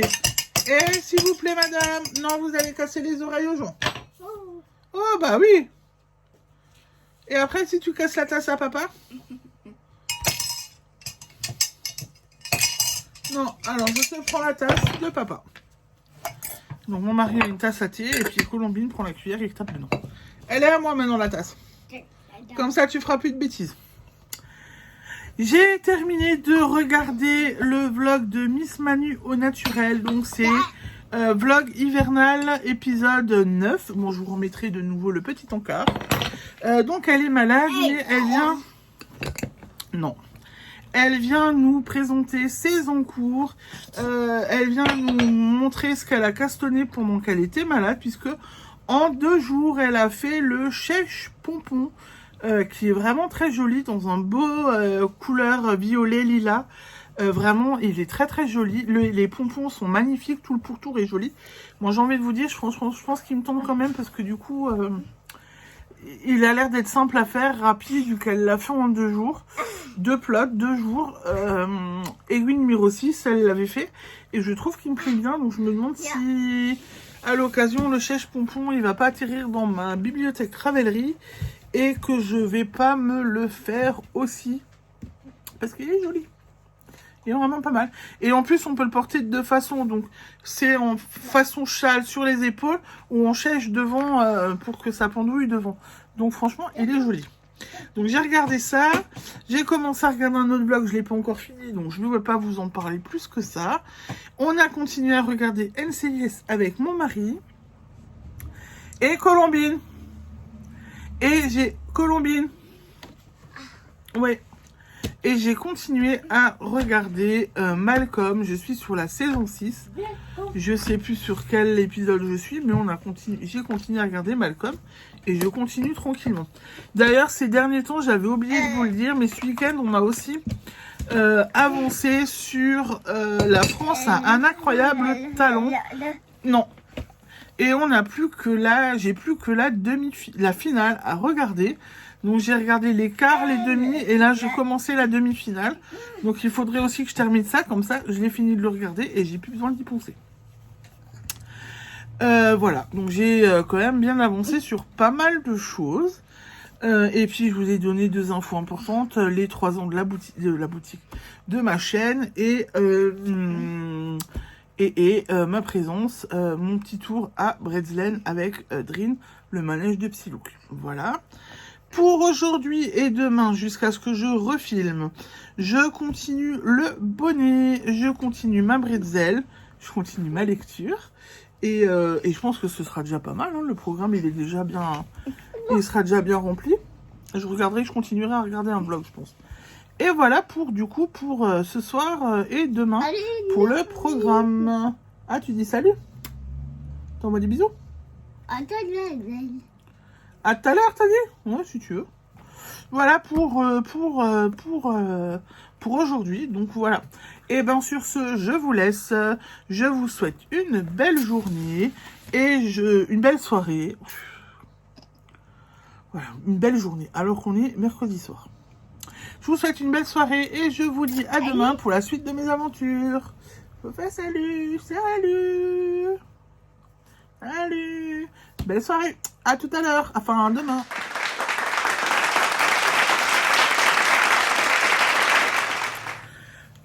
Speaker 1: Et s'il vous plaît, madame, non, vous allez casser les oreilles aux gens. Oh, bah oui. Et après, si tu casses la tasse à papa? Non, alors je te prends la tasse de papa. Donc mon mari a une tasse à thé et puis Colombine prend la cuillère et tape maintenant. Elle est à moi maintenant la tasse. Comme ça, tu feras plus de bêtises. J'ai terminé de regarder le vlog de Miss Manu au naturel. Donc c'est vlog hivernal épisode 9. Bon, je vous remettrai de nouveau le petit encart. Donc elle est malade, mais elle vient... Non. Elle vient nous présenter ses encours. Elle vient nous montrer ce qu'elle a castonné pendant qu'elle était malade, puisque en 2 jours, elle a fait le chèche pompon. Qui est vraiment très joli dans un beau couleur violet lilas. Vraiment, il est très très joli. Les pompons sont magnifiques, tout le pourtour est joli. Moi, j'ai envie de vous dire, je pense qu'il me tombe quand même parce que du coup, il a l'air d'être simple à faire, rapide, vu qu'elle l'a fait en 2 jours. 2 plots, 2 jours. Aiguille numéro 6, elle l'avait fait. Et je trouve qu'il me plaît bien, donc je me demande si, à l'occasion, le chèche pompon, il va pas atterrir dans ma bibliothèque Ravelry. Et que je vais pas me le faire aussi parce qu'il est joli. Il est vraiment pas mal. Et en plus, on peut le porter de deux façons. Donc, c'est en façon châle sur les épaules ou en chèche devant pour que ça pendouille devant. Donc, franchement, il est joli. Donc, j'ai regardé ça. J'ai commencé à regarder un autre vlog. Je ne l'ai pas encore fini. Donc, je ne vais pas vous en parler plus que ça. On a continué à regarder NCIS avec mon mari. Et Colombine. Et j'ai Colombine. Ouais. Et j'ai continué à regarder Malcolm. Je suis sur la saison 6. Je sais plus sur quel épisode je suis, mais j'ai continué à regarder Malcolm. Et je continue tranquillement. D'ailleurs, ces derniers temps, j'avais oublié de vous le dire, mais ce week-end, on a aussi avancé sur la France a un incroyable talent. Non. Et on n'a plus que j'ai plus que la finale à regarder. Donc j'ai regardé les quarts, les demi, et là j'ai commencé la demi-finale. Donc il faudrait aussi que je termine ça, comme ça je l'ai fini de le regarder et j'ai plus besoin d'y penser. Voilà, donc j'ai quand même bien avancé sur pas mal de choses. Et puis je vous ai donné 2 infos importantes, les 3 ans de la boutique de ma chaîne et ma présence, mon petit tour à Bretzelen avec Drin, le manège de Psylook. Voilà. Pour aujourd'hui et demain, jusqu'à ce que je refilme, je continue le bonnet, je continue ma bretzel, je continue ma lecture. Et je pense que ce sera déjà pas mal. Hein. Le programme, il sera déjà bien rempli. Je continuerai à regarder un vlog, je pense. Et voilà pour ce soir et demain pour le programme. Ah, tu dis salut? T'envoies des bisous? À tout à l'heure, t'as dit? Ouais, si tu veux. Voilà pour aujourd'hui. Donc voilà. Et bien sur ce, je vous laisse. Je vous souhaite une belle journée et une belle soirée. Voilà, une belle journée. Alors qu'on est mercredi soir. Je vous souhaite une belle soirée et je vous dis à demain pour la suite de mes aventures. Je vous fais salut, salut, salut. Belle soirée. À tout à l'heure. Enfin, demain.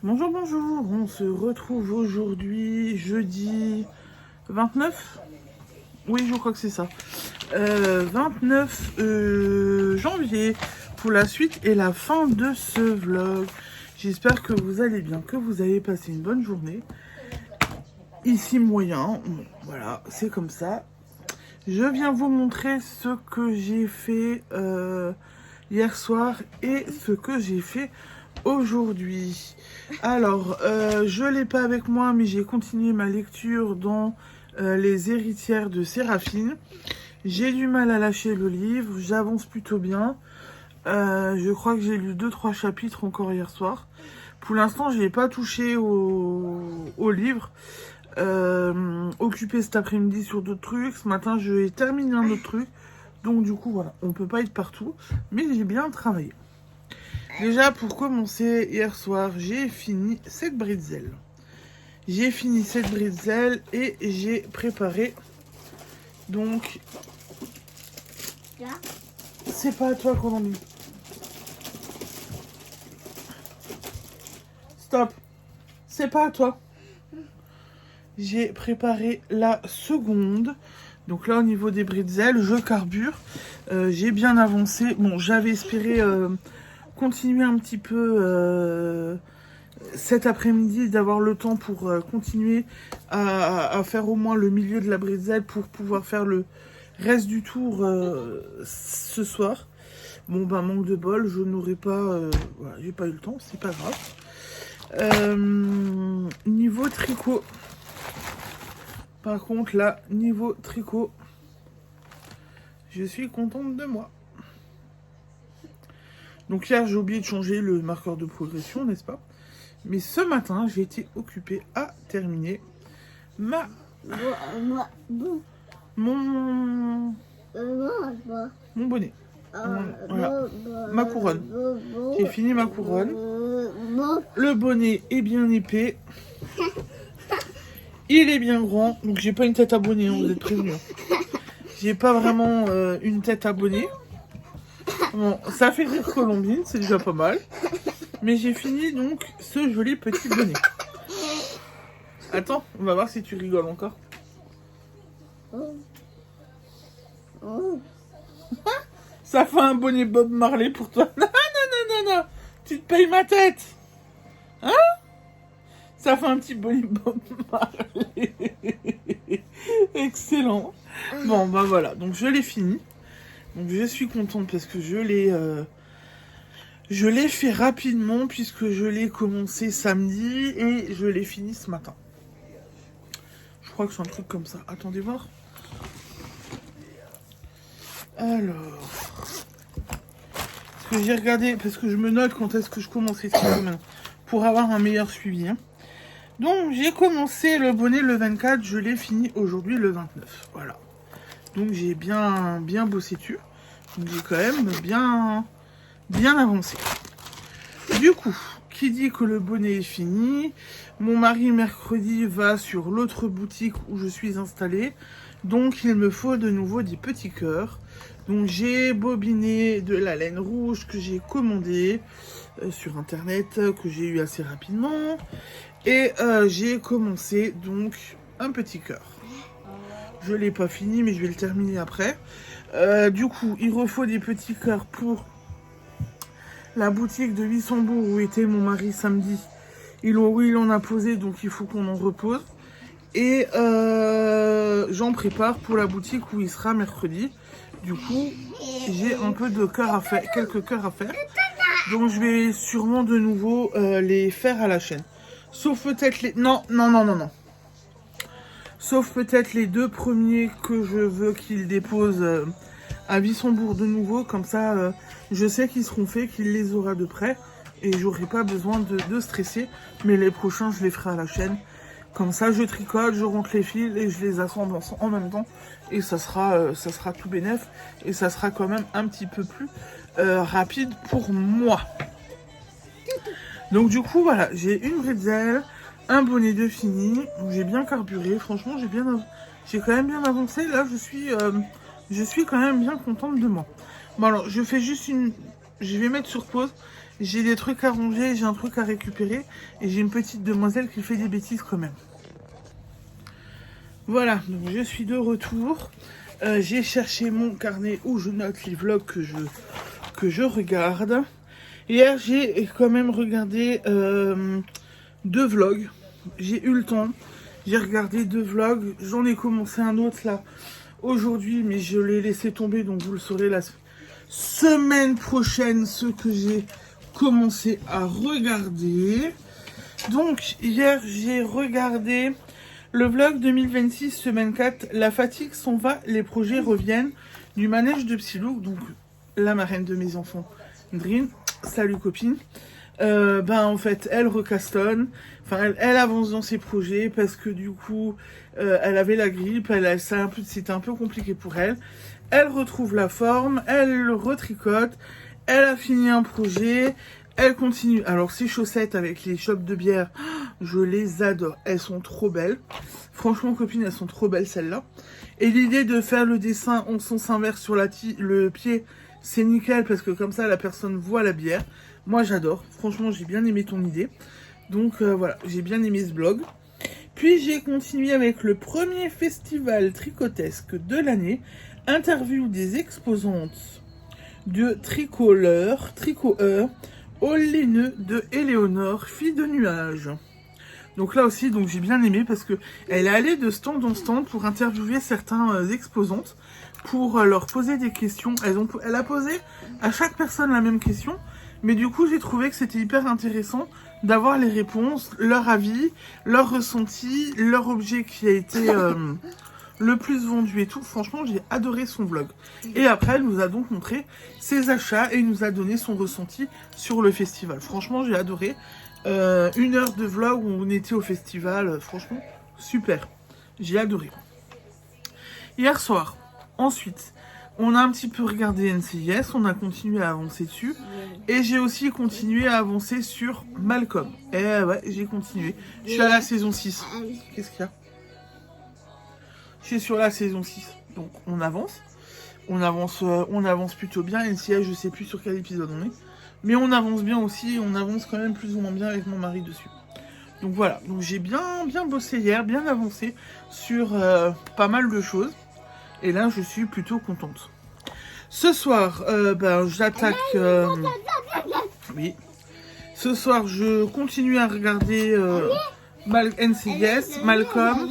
Speaker 1: Bonjour, bonjour. On se retrouve aujourd'hui, jeudi 29. Oui, je crois que c'est ça. 29 janvier pour la suite et la fin de ce vlog. J'espère que vous allez bien, que vous avez passé une bonne journée. Ici, moyen. Voilà, c'est comme ça. Je viens vous montrer ce que j'ai fait hier soir et ce que j'ai fait aujourd'hui. Alors, je ne l'ai pas avec moi, mais j'ai continué ma lecture dans Les héritières de Séraphine. J'ai du mal à lâcher le livre, j'avance plutôt bien. Je crois que j'ai lu 2-3 chapitres encore hier soir. Pour l'instant, je n'ai pas touché au livre. Occupé cet après-midi sur d'autres trucs. Ce matin, je vais terminer un autre truc. Donc du coup, voilà, on peut pas être partout. Mais j'ai bien travaillé. Déjà, pour commencer, hier soir, j'ai fini cette bretzel. J'ai fini cette bretzel et j'ai préparé. Donc, c'est pas à toi qu'on en dit. Stop. C'est pas à toi. J'ai préparé la seconde. Donc là, au niveau des bretzels, je carbure. J'ai bien avancé. Bon, j'avais espéré continuer un petit peu cet après-midi, d'avoir le temps pour continuer à faire au moins le milieu de la bretzel pour pouvoir faire le reste du tour ce soir. Bon, ben, manque de bol, je n'aurai pas... voilà, j'ai pas eu le temps, c'est pas grave. Niveau tricot... Par contre, là, niveau tricot, je suis contente de moi. Donc hier, j'ai oublié de changer le marqueur de progression, n'est-ce pas? Mais ce matin, j'ai été occupée à terminer mon bonnet. Voilà, ma couronne. J'ai fini ma couronne. Le bonnet est bien épais. Il est bien grand, donc j'ai pas une tête à bonnet, hein, vous êtes prévenus. J'ai pas vraiment une tête à bonnet. Bon, ça fait rire Colombine, c'est déjà pas mal. Mais j'ai fini donc ce joli petit bonnet. Attends, on va voir si tu rigoles encore. Ça fait un bonnet Bob Marley pour toi. Non, non, non, non, non. Tu te payes ma tête. Hein? Ça fait un petit bonnet Bob Marley. Excellent. Bon, bah voilà. Donc, je l'ai fini. Donc, je suis contente parce que je l'ai fait rapidement puisque je l'ai commencé samedi et je l'ai fini ce matin. Je crois que c'est un truc comme ça. Attendez voir. Alors, parce que j'ai regardé, parce que je me note quand est-ce que je commence les trucs maintenant, pour avoir un meilleur suivi. Hein. Donc j'ai commencé le bonnet le 24, je l'ai fini aujourd'hui le 29. Voilà. Donc j'ai bien bossé dessus. Donc j'ai quand même bien avancé. Du coup, qui dit que le bonnet est fini, mon mari mercredi va sur l'autre boutique où je suis installée. Donc il me faut de nouveau des petits cœurs. Donc j'ai bobiné de la laine rouge que j'ai commandée sur internet, que j'ai eu assez rapidement. Et j'ai commencé donc un petit cœur. Je ne l'ai pas fini mais je vais le terminer après. Du coup il refaut des petits cœurs pour la boutique de Luxembourg où était mon mari samedi. Il en a posé donc il faut qu'on en repose. Et j'en prépare pour la boutique où il sera mercredi. Du coup, j'ai un peu de cœur à faire, quelques cœurs à faire. Donc je vais sûrement de nouveau les faire à la chaîne. Sauf peut-être les... Non. Sauf peut-être les 2 premiers que je veux qu'il dépose à Luxembourg de nouveau. Comme ça, je sais qu'ils seront faits, qu'il les aura de près. Et j'aurai pas besoin de stresser. Mais les prochains, je les ferai à la chaîne. Comme ça, je tricote, je rentre les fils et je les assemble en même temps. Et ça sera tout bénef. Et ça sera quand même un petit peu plus rapide pour moi. Donc du coup, voilà, j'ai une bretzel, un bonnet de fini. J'ai bien carburé. Franchement, j'ai quand même bien avancé. Là, je suis quand même bien contente de moi. Bon alors, je fais juste je vais mettre sur pause. J'ai des trucs à ranger, j'ai un truc à récupérer. Et j'ai une petite demoiselle qui fait des bêtises quand même. Voilà, donc je suis de retour. J'ai cherché mon carnet où je note les vlogs que je regarde. Hier, j'ai quand même regardé 2 vlogs. J'ai eu le temps. J'ai regardé 2 vlogs. J'en ai commencé un autre là aujourd'hui, mais je l'ai laissé tomber. Donc vous le saurez la semaine prochaine, ce que j'ai commencé à regarder. Donc hier, j'ai regardé le vlog 2026, semaine 4. La fatigue s'en va, les projets reviennent. Du manège de Psylou, donc la marraine de mes enfants, Dream. Salut copine. En fait, elle recastonne. Enfin, elle avance dans ses projets parce que du coup, elle avait la grippe. C'était un peu compliqué pour elle. Elle retrouve la forme. Elle retricote. Elle a fini un projet. Elle continue. Alors, ces chaussettes avec les chopes de bière, je les adore. Elles sont trop belles. Franchement, copine, elles sont trop belles, celles-là. Et l'idée de faire le dessin en sens inverse sur le pied, c'est nickel parce que comme ça, la personne voit la bière. Moi, j'adore. Franchement, j'ai bien aimé ton idée. Donc, voilà, j'ai bien aimé ce blog. Puis, j'ai continué avec le premier festival tricotesque de l'année. Interview des exposantes de tricoleur, au laineux de Éléonore, fille de nuages. Donc là aussi, j'ai bien aimé parce que elle est allée de stand en stand pour interviewer certains exposantes, pour leur poser des questions. Elle a posé à chaque personne la même question, mais du coup j'ai trouvé que c'était hyper intéressant d'avoir les réponses, leur avis, leur ressenti, leur objet qui a été le plus vendu et tout. Franchement, j'ai adoré son vlog. Et après, elle nous a donc montré ses achats et nous a donné son ressenti sur le festival. Franchement, j'ai adoré. 1 heure de vlog où on était au festival. Franchement, super. J'ai adoré. Hier soir, ensuite, on a un petit peu regardé NCIS. On a continué à avancer dessus. Et j'ai aussi continué à avancer sur Malcolm. Et ouais, j'ai continué. Je suis à la saison 6. Qu'est-ce qu'il y a ? Je suis sur la saison 6, donc on avance. On avance plutôt bien. NCIS, je sais plus sur quel épisode on est. Mais on avance bien aussi, on avance quand même plus ou moins bien avec mon mari dessus. Donc voilà, donc j'ai bien bossé hier, bien avancé sur pas mal de choses. Et là, je suis plutôt contente. Ce soir, j'attaque... Oui. Ce soir, je continue à regarder NCIS, Malcolm.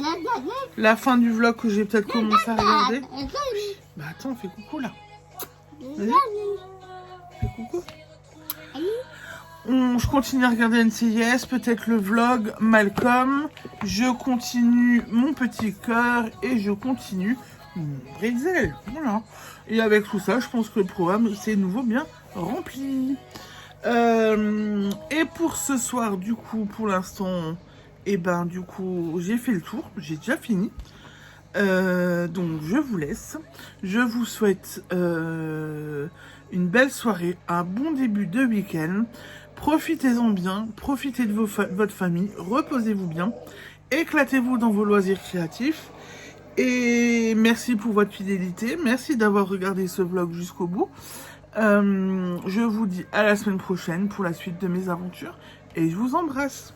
Speaker 1: La fin du vlog que j'ai peut-être commencé à regarder. Bah attends, fais coucou là. Vas-y. Fais coucou. Je continue à regarder NCIS, peut-être le vlog, Malcolm. Je continue mon petit cœur et je continue mon bretzel. Voilà. Et avec tout ça, je pense que le programme c'est nouveau bien rempli. Et pour ce soir, du coup, pour l'instant, du coup, j'ai fait le tour. J'ai déjà fini. Donc je vous laisse. Je vous souhaite une belle soirée, un bon début de week-end. Profitez-en bien, profitez de votre famille, reposez-vous bien, éclatez-vous dans vos loisirs créatifs. Et merci pour votre fidélité, merci d'avoir regardé ce vlog jusqu'au bout. Je vous dis à la semaine prochaine pour la suite de mes aventures. Et je vous embrasse.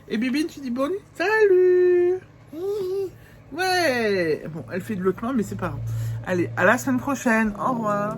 Speaker 1: Et Bibine, tu dis bonne? Salut! Ouais! Bon, elle fait de l'autre main, mais c'est pas grave. Allez, à la semaine prochaine. Au revoir.